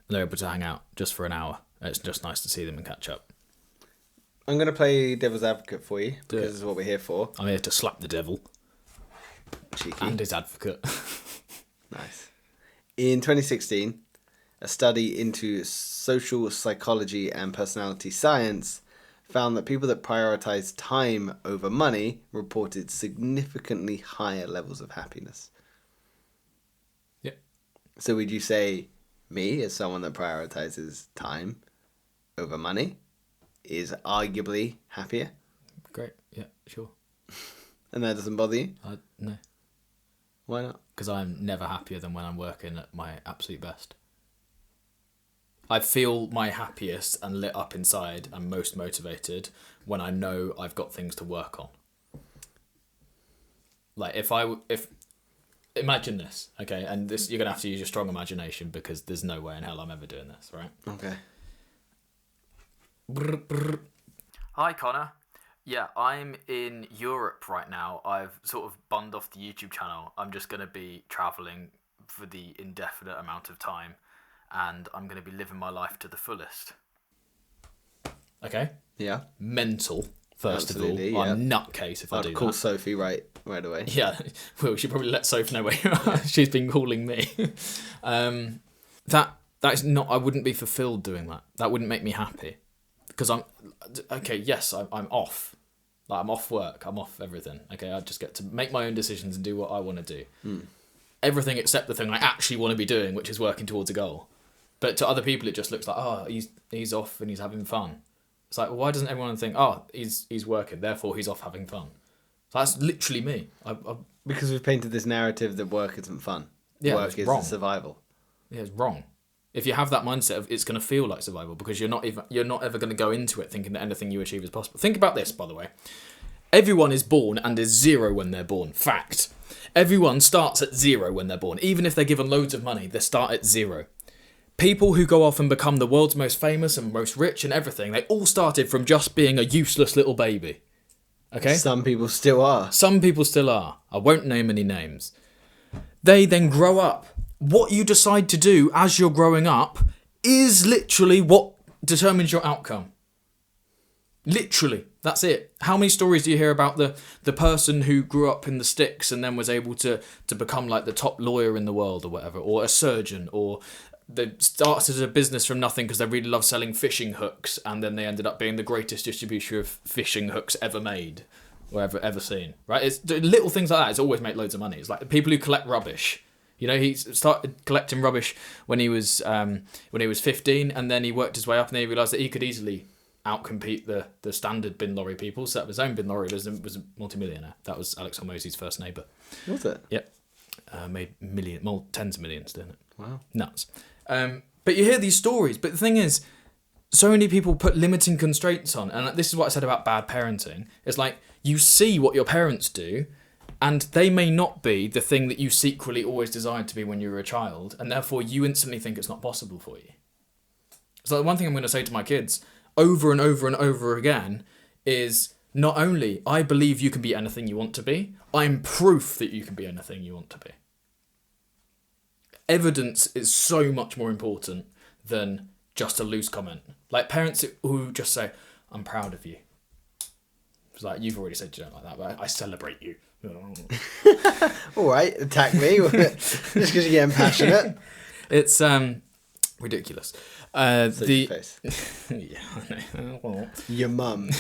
And they're able to hang out just for an hour. It's just nice to see them and catch up. I'm going to play devil's advocate for you, because this is what we're here for. I'm here to slap the devil. Cheeky. And his advocate. Nice. In 2016, a study into social psychology and personality science found that people that prioritized time over money reported significantly higher levels of happiness. Yep. So would you say me, as someone that prioritizes time over money, is arguably happier? Great. Yeah, sure. And that doesn't bother you? No. Why not? Because I'm never happier than when I'm working at my absolute best. I feel my happiest and lit up inside and most motivated when I know I've got things to work on. Like, if imagine this, okay, and this, you're going to have to use your strong imagination because there's no way in hell I'm ever doing this, right? Okay. Hi, Connor. Yeah, I'm in Europe right now. I've sort of bunned off the YouTube channel. I'm just going to be travelling for the indefinite amount of time, and I'm going to be living my life to the fullest. Okay? Yeah. Mental, first Absolutely, of all. yeah. I'm nutcase if I do I'd call that. Sophie right away. Yeah, well, we should probably let Soph know where you are. She's been calling me. That's not. I wouldn't be fulfilled doing that. That wouldn't make me happy. Because I'm off. Like, I'm off work. I'm off everything. Okay, I just get to make my own decisions and do what I want to do. Everything except the thing I actually want to be doing, which is working towards a goal. But to other people, it just looks like, oh, he's off and he's having fun. It's like, well, why doesn't everyone think, oh, he's working, therefore he's off having fun? So that's literally me. Because we've painted this narrative that work isn't fun. Yeah, work is wrong. survival. Yeah, it's wrong. If you have that mindset of it's going to feel like survival, because you're not ever going to go into it thinking that anything you achieve is possible. Think about this, by the way. Everyone is born and is 0 when they're born. Fact. Everyone starts at 0 when they're born. Even if they're given loads of money, they start at 0. People who go off and become the world's most famous and most rich and everything, they all started from just being a useless little baby. Okay? Some people still are. Some people still are. I won't name any names. They then grow up. What you decide to do as you're growing up is literally what determines your outcome. Literally. That's it. How many stories do you hear about the person who grew up in the sticks and then was able to become like the top lawyer in the world or whatever, or a surgeon, or they started a business from nothing because they really love selling fishing hooks and then they ended up being the greatest distributor of fishing hooks ever made or ever seen, right? It's little things like that. It's always made loads of money. It's like the people who collect rubbish. You know, he started collecting rubbish when he was 15, and then he worked his way up, and then he realised that he could easily outcompete the standard bin lorry people. So that was his own bin lorry. Was a multimillionaire. That was Alex Hormozy's first neighbour. Was it? Yep. Made tens of millions, didn't it? Wow. Nuts. But you hear these stories. But the thing is, so many people put limiting constraints on, and this is what I said about bad parenting. It's like you see what your parents do, and they may not be the thing that you secretly always desired to be when you were a child, and therefore you instantly think it's not possible for you. So the one thing I'm going to say to my kids over and over and over again is not only I believe you can be anything you want to be, I'm proof that you can be anything you want to be. Evidence is so much more important than just a loose comment. Like parents who just say, I'm proud of you. It's like, you've already said you don't like that, but I celebrate you. All right, attack me just because you're getting passionate. It's ridiculous. Your face. Yeah, I know. Your mum.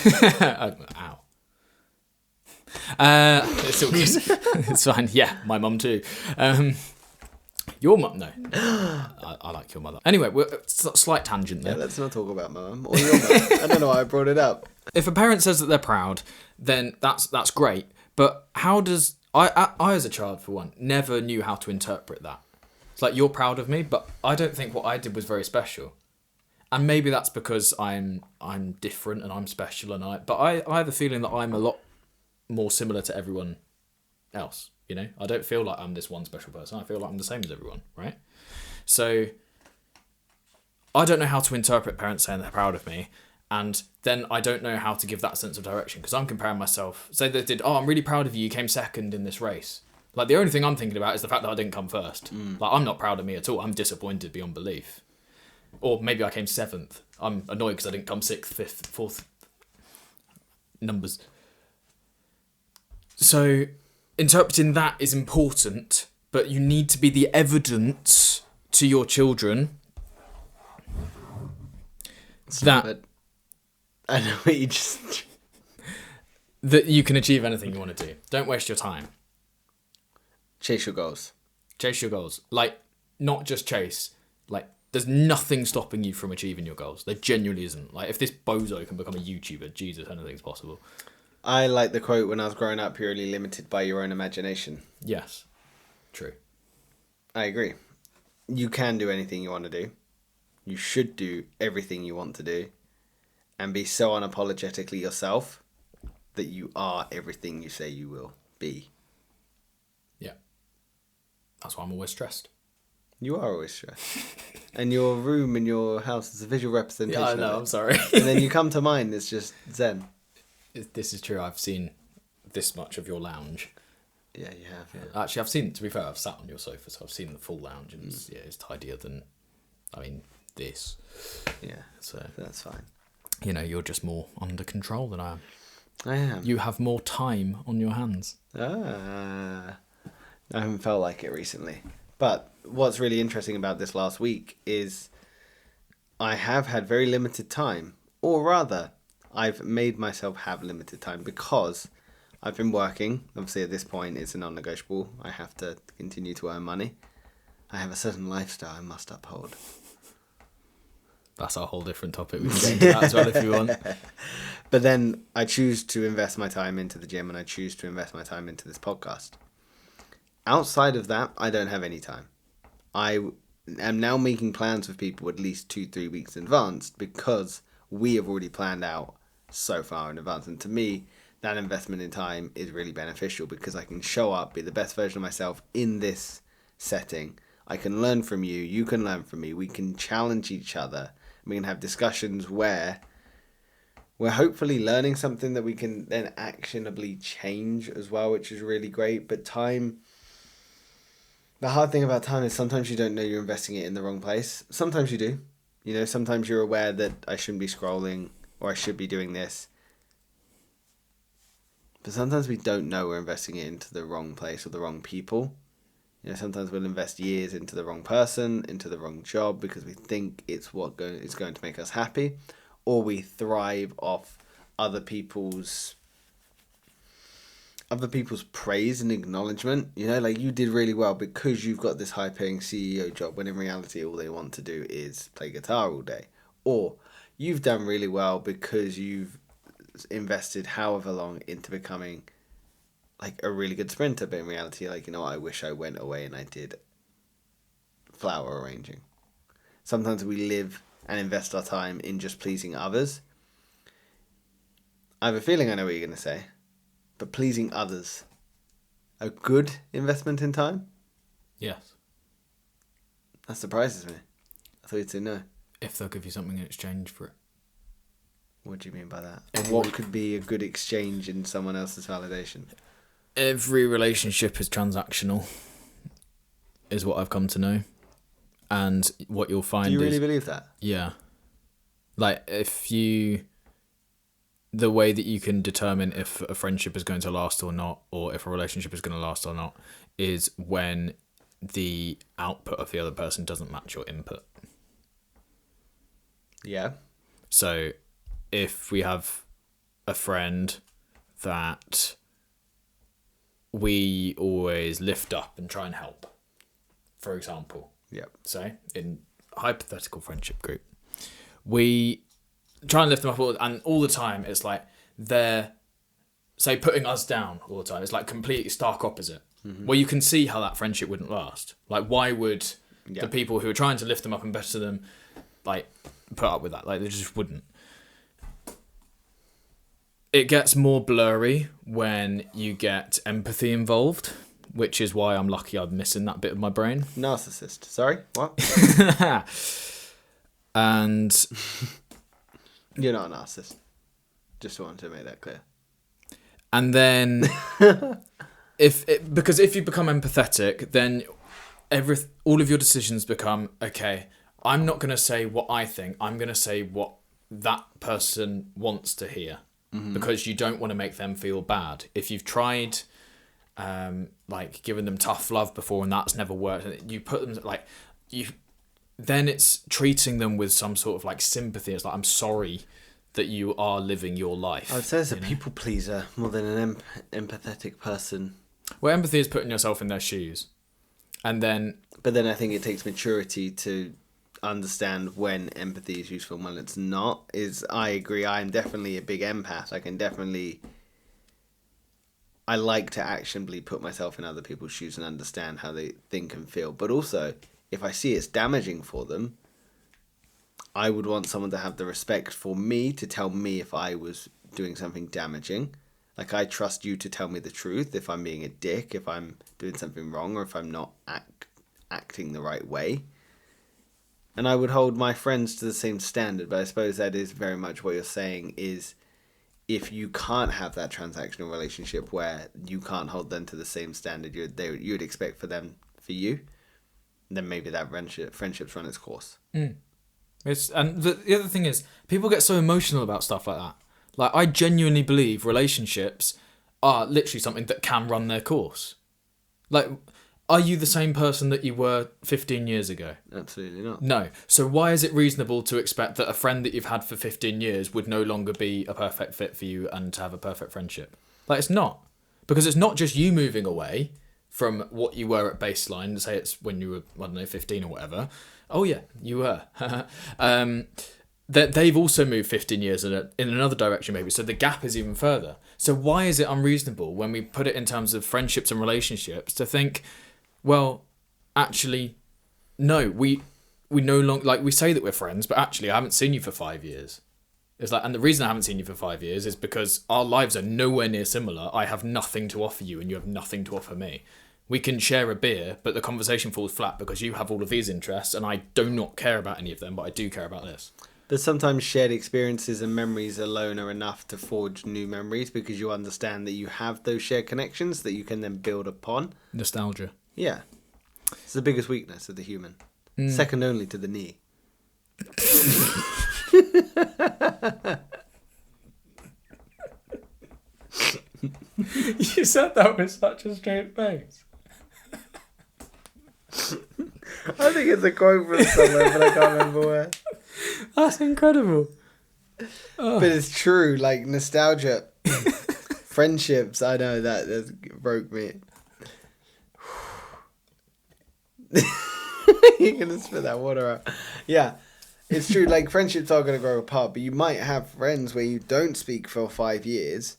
Ow. It's all good. It's fine. Yeah, my mum too. Your mum? No. I like your mother. Anyway, slight tangent there. Yeah, let's not talk about my mum or your mum. I don't know why I brought it up. If a parent says that they're proud, then that's great. But how does... I as a child, for one, never knew how to interpret that. It's like, you're proud of me, but I don't think what I did was very special. And maybe that's because I'm different and I'm special, but I have a feeling that I'm a lot more similar to everyone else. You know, I don't feel like I'm this one special person. I feel like I'm the same as everyone, right? So I don't know how to interpret parents saying they're proud of me, and then I don't know how to give that sense of direction, because I'm comparing myself. Say they did, I'm really proud of you. You came second in this race. Like, the only thing I'm thinking about is the fact that I didn't come first. Like, I'm not proud of me at all. I'm disappointed beyond belief. Or maybe I came 7th. I'm annoyed because I didn't come 6th, 5th, 4th. Numbers. So interpreting that is important, but you need to be the evidence to your children that I know what you just... that you can achieve anything you want to do. Don't waste your time. Chase your goals. Chase your goals. Like, not just chase. Like, there's nothing stopping you from achieving your goals. There genuinely isn't. Like, if this bozo can become a YouTuber, Jesus, anything's possible. I like the quote, when I was growing up, you're only limited by your own imagination. Yes. True. I agree. You can do anything you want to do. You should do everything you want to do. And be so unapologetically yourself that you are everything you say you will be. Yeah. That's why I'm always stressed. You are always stressed. And your room in your house is a visual representation. Yeah, I know, of it. I'm sorry. And then you come to mine, it's just zen. This is true. I've seen this much of your lounge. Yeah, you have. Yeah. Actually, I've seen, to be fair, I've sat on your sofa, so I've seen the full lounge, and it's tidier than, this. Yeah, So that's fine. You know, you're just more under control than I am. I am. You have more time on your hands. I haven't felt like it recently. But what's really interesting about this last week is I have had very limited time. Or rather, I've made myself have limited time because I've been working. Obviously, at this point, it's a non-negotiable. I have to continue to earn money. I have a certain lifestyle I must uphold. That's a whole different topic. We can get into that as well if you want. But then I choose to invest my time into the gym, and I choose to invest my time into this podcast. Outside of that, I don't have any time. I am now making plans with people at least 2-3 weeks in advance because we have already planned out so far in advance. And to me, that investment in time is really beneficial because I can show up, be the best version of myself in this setting. I can learn from you. You can learn from me. We can challenge each other. We can have discussions where we're hopefully learning something that we can then actionably change as well, which is really great. But time, the hard thing about time is sometimes you don't know you're investing it in the wrong place. Sometimes you do. You know, sometimes you're aware that I shouldn't be scrolling or I should be doing this. But sometimes we don't know we're investing it into the wrong place or the wrong people. You know, sometimes we'll invest years into the wrong person, into the wrong job because we think it's it's going to make us happy, or we thrive off other people's praise and acknowledgement. You know, like, you did really well because you've got this high-paying CEO job, when in reality all they want to do is play guitar all day. Or you've done really well because you've invested however long into becoming like a really good sprinter, but in reality, like, you know, I wish I went away and I did flower arranging. Sometimes we live and invest our time in just pleasing others. I have a feeling I know what you're going to say, but pleasing others, a good investment in time? Yes. That surprises me. I thought you'd say no. If they'll give you something in exchange for it. What do you mean by that? And what could be a good exchange in someone else's validation? Every relationship is transactional, is what I've come to know. And what you'll find is... Do you really believe that? Yeah. Like, the way that you can determine if a friendship is going to last or not, or if a relationship is going to last or not, is when the output of the other person doesn't match your input. Yeah. So if we have a friend that we always lift up and try and help. For example, Yep. say in a hypothetical friendship group, we try and lift them up and all the time it's like they're, say, putting us down all the time. It's like completely stark opposite. Where you can see how that friendship wouldn't last. Like, why would the people who are trying to lift them up and better them, like, put up with that? Like, they just wouldn't. It gets more blurry when you get empathy involved, which is why I'm lucky I'm missing that bit of my brain. Narcissist. Sorry? What? And You're not a narcissist. Just wanted to make that clear. and then because if you become empathetic, then all of your decisions become, okay, I'm not going to say what I think. I'm going to say what that person wants to hear, because you don't want to make them feel bad. If you've tried like giving them tough love before and that's never worked, you put them like then it's treating them with some sort of like sympathy. It's like, I'm sorry that you are living your life. I would say it's a people pleaser more than an empathetic person. Well, empathy is putting yourself in their shoes. And then... But then I think it takes maturity to understand when empathy is useful and when it's not. I agree, I'm definitely a big empath. I like to actionably put myself in other people's shoes and understand how they think and feel. But also, if I see it's damaging for them, I would want someone to have the respect for me to tell me if I was doing something damaging. Like, I trust you to tell me the truth if I'm being a dick, if I'm doing something wrong, or if I'm not acting the right way. And I would hold my friends to the same standard, but I suppose that is very much what you're saying is if you can't have that transactional relationship where you can't hold them to the same standard you'd expect for you, then maybe that friendship's run its course. And the other thing is, people get so emotional about stuff like that. Like, I genuinely believe relationships are literally something that can run their course. Like, are you the same person that you were 15 years ago? Absolutely not. No. So why is it reasonable to expect that a friend that you've had for 15 years would no longer be a perfect fit for you and to have a perfect friendship? Like, it's not. Because it's not just you moving away from what you were at baseline. Say it's when you were, I don't know, 15 or whatever. Oh yeah, you were. That they've also moved 15 years in another direction maybe, so the gap is even further. So why is it unreasonable when we put it in terms of friendships and relationships to think, well, actually, no, we no longer, like, we say that we're friends, but actually I haven't seen you for 5 years. It's like, and the reason I haven't seen you for 5 years is because our lives are nowhere near similar. I have nothing to offer you and you have nothing to offer me. We can share a beer, but the conversation falls flat because you have all of these interests and I do not care about any of them, but I do care about this. But sometimes shared experiences and memories alone are enough to forge new memories because you understand that you have those shared connections that you can then build upon. Nostalgia. Yeah. It's the biggest weakness of the human. Second only to the knee. You said that with such a straight face. I think it's a quote from somewhere, but I can't remember where. That's incredible. But it's true, like nostalgia, friendships. I know that broke me. You're gonna spit that water out. Yeah, it's true. Like, friendships are gonna grow apart, but you might have friends where you don't speak for 5 years,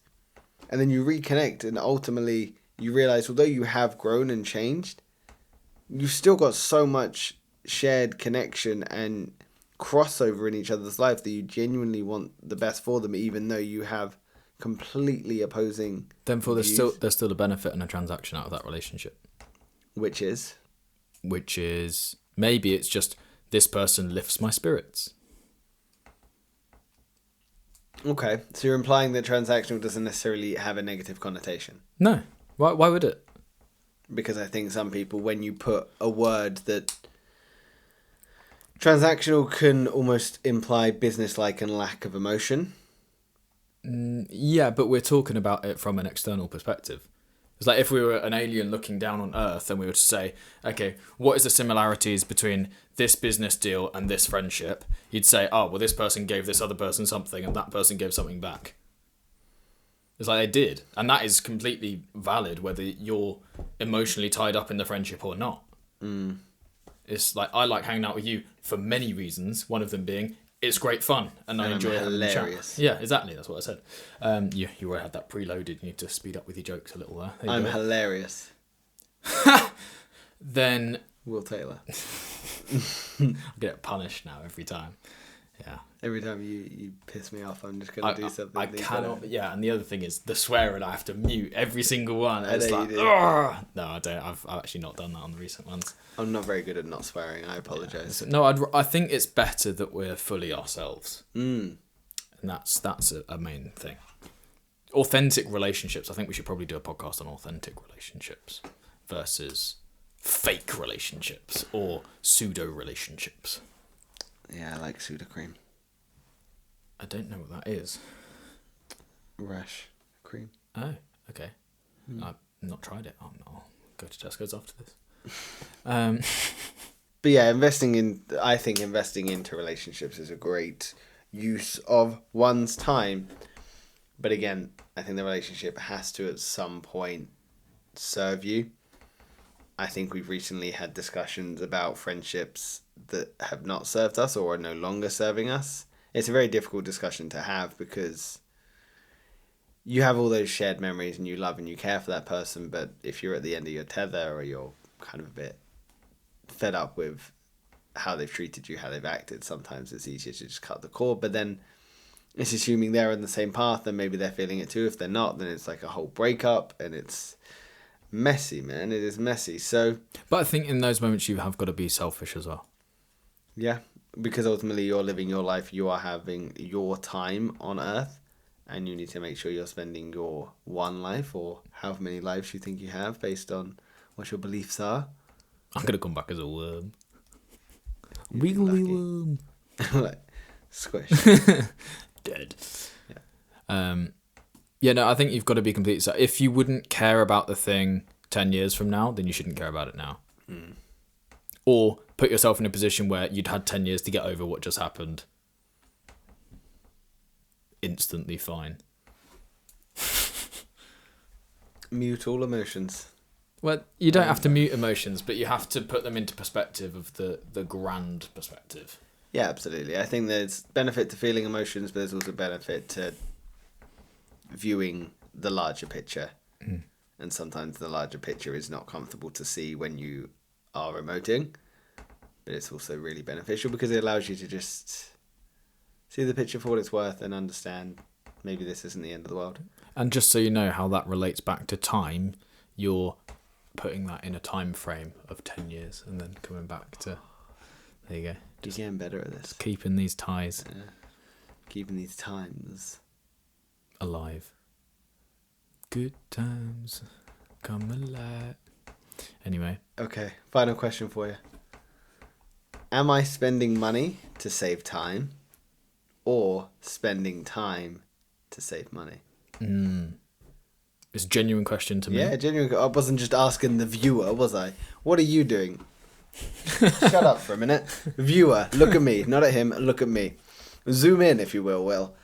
and then you reconnect, and ultimately you realize, although you have grown and changed, you've still got so much shared connection and crossover in each other's life that you genuinely want the best for them, even though you have completely opposing Then views. there's still a benefit and a transaction out of that relationship. Which is Maybe it's just, this person lifts my spirits. Okay, so you're implying that transactional doesn't necessarily have a negative connotation. No. Why would it? Because I think some people, when you put a word that transactional can almost imply business-like and lack of emotion. Yeah, but we're talking about it from an external perspective. It's like if we were an alien looking down on Earth and we were to say, okay, what is the similarities between this business deal and this friendship? You'd say, oh, well, this person gave this other person something and that person gave something back. It's like they did. And that is completely valid whether you're emotionally tied up in the friendship or not. It's like, I like hanging out with you for many reasons. One of them being, it's great fun and I enjoy having a chat. Yeah, exactly. That's what I said. You already had that preloaded. You need to speed up with your jokes a little there. I'm hilarious. Then Will Taylor. I get punished now every time. Yeah. Every time you piss me off, I'm just going to do something. I cannot. Yeah, and the other thing is the swearing. I have to mute every single one. I It's know like, you do. "Ugh." No, I don't. I've actually not done that on the recent ones. I'm not very good at not swearing. I apologise. No, I think it's better that we're fully ourselves. Mm. And that's a main thing. Authentic relationships. I think we should probably do a podcast on authentic relationships versus fake relationships or pseudo relationships. Yeah, I like Sudocreme. I don't know what that is. Rash cream. Oh, okay. I've not tried it. I'll go to Tesco's after this. But yeah, I think investing into relationships is a great use of one's time. But again, I think the relationship has to at some point serve you. I think we've recently had discussions about friendships that have not served us or are no longer serving us. It's a very difficult discussion to have because you have all those shared memories and you love and you care for that person, but if you're at the end of your tether or you're kind of a bit fed up with how they've treated you, how they've acted, sometimes it's easier to just cut the cord. But then it's assuming they're on the same path and maybe they're feeling it too. If they're not, then it's like a whole breakup and it's messy, man. It is messy. So, But I think in those moments you have got to be selfish as well. yeah, because ultimately you're living your life, you are having your time on earth, and you need to make sure you're spending your one life or however many lives you think you have based on what your beliefs are. I'm going to come back as a worm. You'd be Wiggly lucky. worm. Like, squish. Dead. Yeah, no, I think you've got to be completely... So if you wouldn't care about the thing 10 years from now, then you shouldn't care about it now. Or put yourself in a position where you'd had 10 years to get over what just happened. Instantly fine. Mute all emotions. Well, you don't have to mute emotions, but you have to put them into perspective of the grand perspective. Yeah, absolutely. I think there's benefit to feeling emotions, but there's also benefit to viewing the larger picture. And sometimes the larger picture is not comfortable to see when you are emoting, but it's also really beneficial because it allows you to just see the picture for what it's worth and understand maybe this isn't the end of the world. And just so you know how that relates back to time, you're putting that in a time frame of 10 years and then coming back to... There you go. Just getting better at this. Keeping these ties Keeping these times alive. Good times come alive. Anyway. Okay, final question for you. Am I spending money to save time or spending time to save money? It's a genuine question to me. Yeah, genuine. I wasn't just asking the viewer, was I? What are you doing? Shut up for a minute. Viewer, look at me. Not at him, look at me. Zoom in, if you will, Will.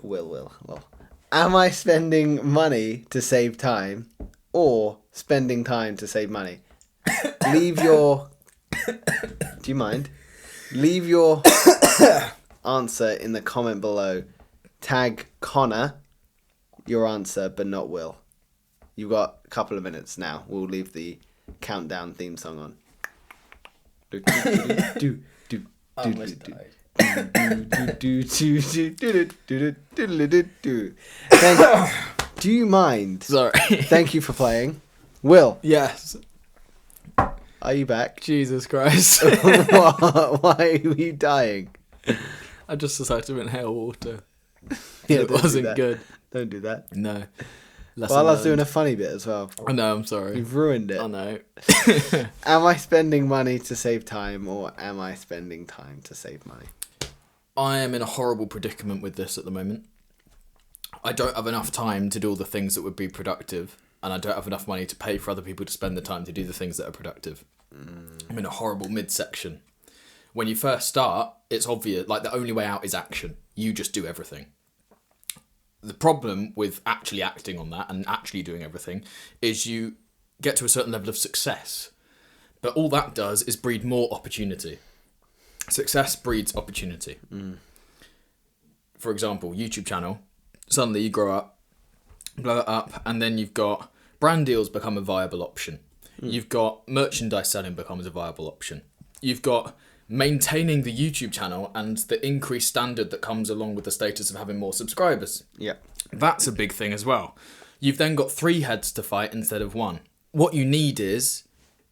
Well. Am I spending money to save time or spending time to save money? Leave your... Do you mind? Leave your answer in the comment below. Tag Connor your answer, but not Will. You've got a couple of minutes now. We'll leave the countdown theme song on. Do you mind? Sorry. Thank you for playing. Will, Yes. are you back? Jesus Christ. Why are you dying? I just decided to inhale water. Yeah, It wasn't good. Don't do that. No. Well, I was doing a funny bit as well. I know, I'm sorry. You've ruined it. I know. Am I spending money to save time or am I spending time to save money? I am in a horrible predicament with this at the moment. I don't have enough time to do all the things that would be productive, and I don't have enough money to pay for other people to spend the time to do the things that are productive. I'm in a horrible midsection. When you first start, it's obvious, like the only way out is action. You just do everything. the problem with actually acting on that and actually doing everything is you get to a certain level of success. But all that does is breed more opportunity. Success breeds opportunity. For example, YouTube channel, suddenly you grow up, blow it up, and then you've got brand deals become a viable option. You've got merchandise selling becomes a viable option. You've got maintaining the YouTube channel and the increased standard that comes along with the status of having more subscribers. Yeah. That's a big thing as well. You've then got 3 heads to fight instead of 1. What you need is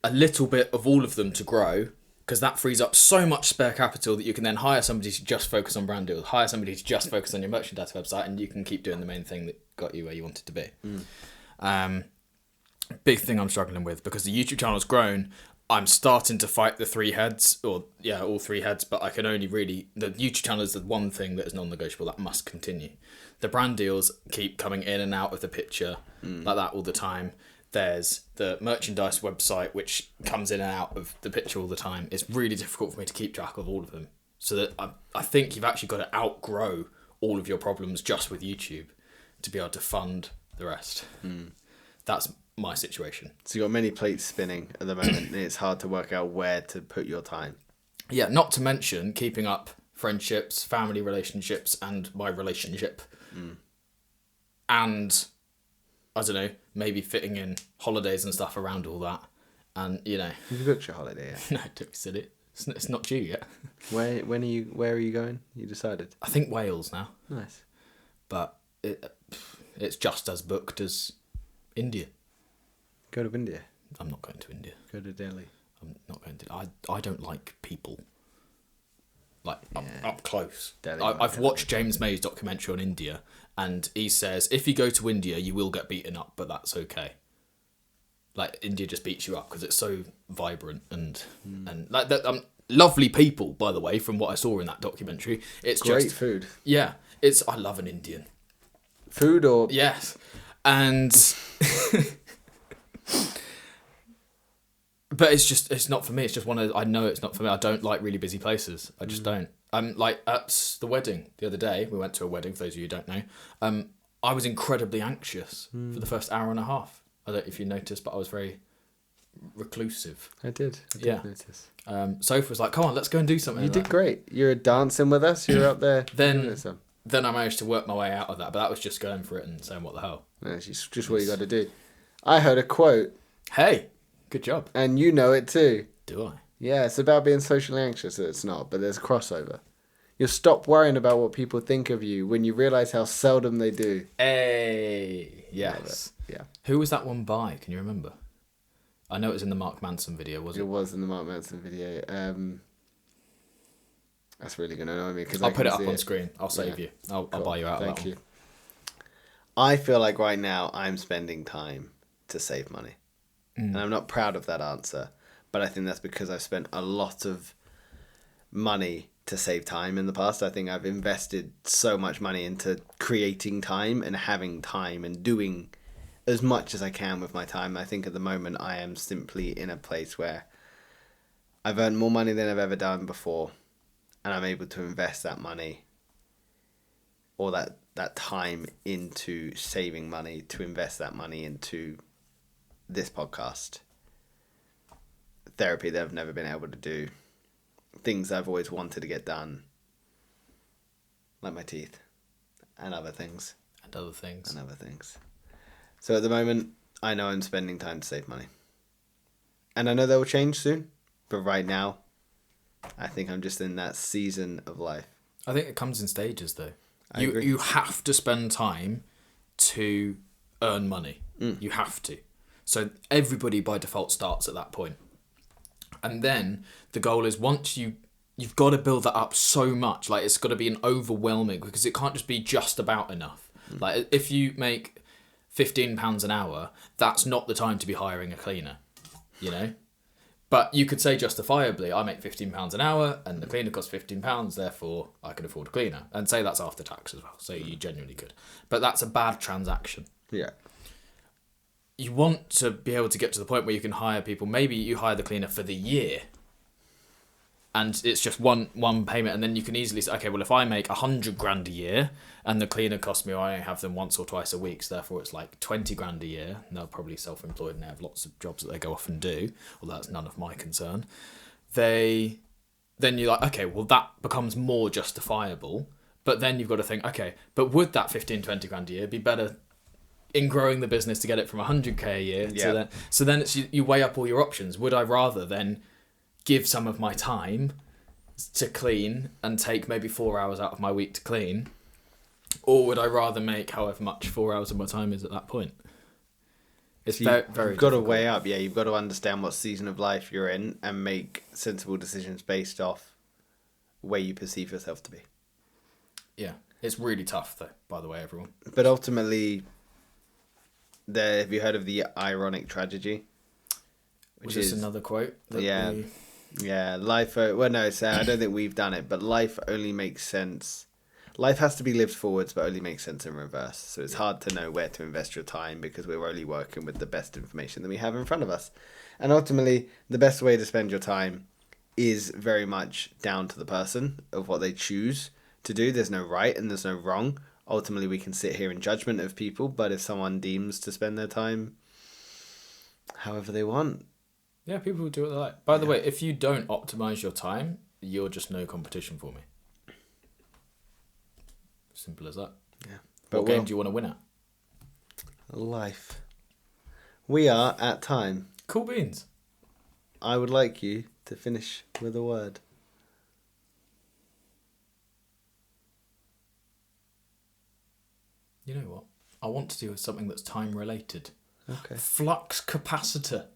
a little bit of all of them to grow, because that frees up so much spare capital that you can then hire somebody to just focus on brand deals, hire somebody to just focus on your merchandise website, and you can keep doing the main thing that got you where you wanted to be. Big thing I'm struggling with, because the YouTube channel's grown, I'm starting to fight the 3 heads, all 3 heads, but I can only really... The YouTube channel is the one thing that is non-negotiable, that must continue. The brand deals keep coming in and out of the picture like that all the time. There's the merchandise website, which comes in and out of the picture all the time. It's really difficult for me to keep track of all of them. So that I think you've actually got to outgrow all of your problems just with YouTube to be able to fund the rest. That's my situation. So you've got many plates spinning at the moment, and it's hard to work out where to put your time. Yeah, not to mention keeping up friendships, family relationships, and my relationship. And, I don't know, maybe fitting in holidays and stuff around all that. And, you know... Have you booked your holiday yet? No, don't be silly. It's not due yet. Where are you going? You decided? I think Wales now. Nice. But it's just as booked as India. Go to India. I'm not going to India. Go to Delhi. I'm not going to... I don't like people. Like, up close. I've watched James May's documentary on India, and he says, if you go to India, you will get beaten up, but that's okay. Like, India just beats you up because it's so vibrant and like that. Lovely people, by the way, from what I saw in that documentary. It's great just food. Yeah, I love an Indian. Food or... Yes. And... But it's not for me. It's just I know it's not for me. I don't like really busy places. I just don't. Like at the wedding the other day, we went to a wedding, for those of you who don't know. I was incredibly anxious for the first hour and a half. I don't know if you noticed, but I was very reclusive. I did notice. Sophie was like, come on, let's go and do something. You did great. You were dancing with us. You were up there. Then I managed to work my way out of that, but that was just going for it and saying, what the hell. That's just what you got to do. I heard a quote. Hey, good job. And you know it too. Do I? Yeah, it's about being socially anxious. It's not, but there's a crossover. You'll stop worrying about what people think of you when you realise how seldom they do. Hey, yes. Yeah. Who was that one by? Can you remember? I know it was in the Mark Manson video, was it? It was in the Mark Manson video. That's really going to annoy me. Cause I'll put it up on screen. I'll save you. I'll buy you out of that one. Thank you. I feel like right now I'm spending time to save money. And I'm not proud of that answer, but I think that's because I've spent a lot of money to save time in the past. I think I've invested so much money into creating time and having time and doing as much as I can with my time. I think at the moment I am simply in a place where I've earned more money than I've ever done before, and I'm able to invest that money or that time into saving money, to invest that money into this podcast, therapy that I've never been able to do, things I've always wanted to get done, like my teeth, and other things. So at the moment, I know I'm spending time to save money. And I know that will change soon, but right now, I think I'm just in that season of life. I think it comes in stages, though. I agree. You have to spend time to earn money. You have to. So everybody by default starts at that point. And then the goal is once you've got to build that up so much. Like, it's got to be an overwhelming, because it can't just be just about enough. Like, if you make £15 an hour, that's not the time to be hiring a cleaner, you know? But you could say justifiably, I make £15 an hour and the cleaner costs £15, therefore I can afford a cleaner. And say that's after tax as well, so you genuinely could. But that's a bad transaction. Yeah. You want to be able to get to the point where you can hire people. Maybe you hire the cleaner for the year and it's just one payment, and then you can easily say, okay, well, if I make 100 grand a year and the cleaner costs me, I only have them once or twice a week, so therefore it's like 20 grand a year, and they're probably self-employed and they have lots of jobs that they go off and do, although that's none of my concern. Then you're like, okay, well, that becomes more justifiable, but then you've got to think, okay, but would that 15, 20 grand a year be better in growing the business to get it from 100k a year to then, so then it's you weigh up all your options. Would I rather then give some of my time to clean and take maybe 4 hours out of my week to clean, or would I rather make however much 4 hours of my time is at that point? It's very you've got to weigh up. Yeah, you've got to understand what season of life you're in and make sensible decisions based off where you perceive yourself to be. Yeah, it's really tough though, by the way, everyone. But ultimately, have you heard of the ironic tragedy? Was this another quote? Yeah, life. Well, no, so I don't think we've done it, but life only makes sense. Life has to be lived forwards, but only makes sense in reverse. So it's hard to know where to invest your time because we're only working with the best information that we have in front of us. And ultimately, the best way to spend your time is very much down to the person of what they choose to do. There's no right and there's no wrong. Ultimately, we can sit here in judgment of people, but if someone deems to spend their time however they want. Yeah, people will do what they like. By the way, if you don't optimize your time, you're just no competition for me. Simple as that. Yeah. But what game do you want to win at? Life. We are at time. Cool beans. I would like you to finish with a word. You know what? I want to do something that's time related. Okay. Flux capacitor.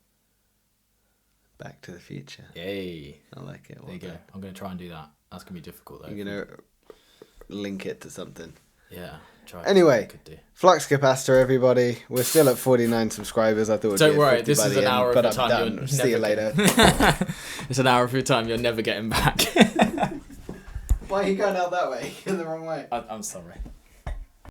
Back to the Future. Yay. I like it. There you go. I'm going to try and do that. That's going to be difficult though. You're going to link it to something. Yeah. Try anyway, Flux capacitor, everybody. We're still at 49 subscribers. I thought it would Don't be worry, 50 this by is the an end, hour of but your I'm time. done. See you later. It's an hour of your time you're never getting back. Why are you going out that way? You're the wrong way. I'm sorry.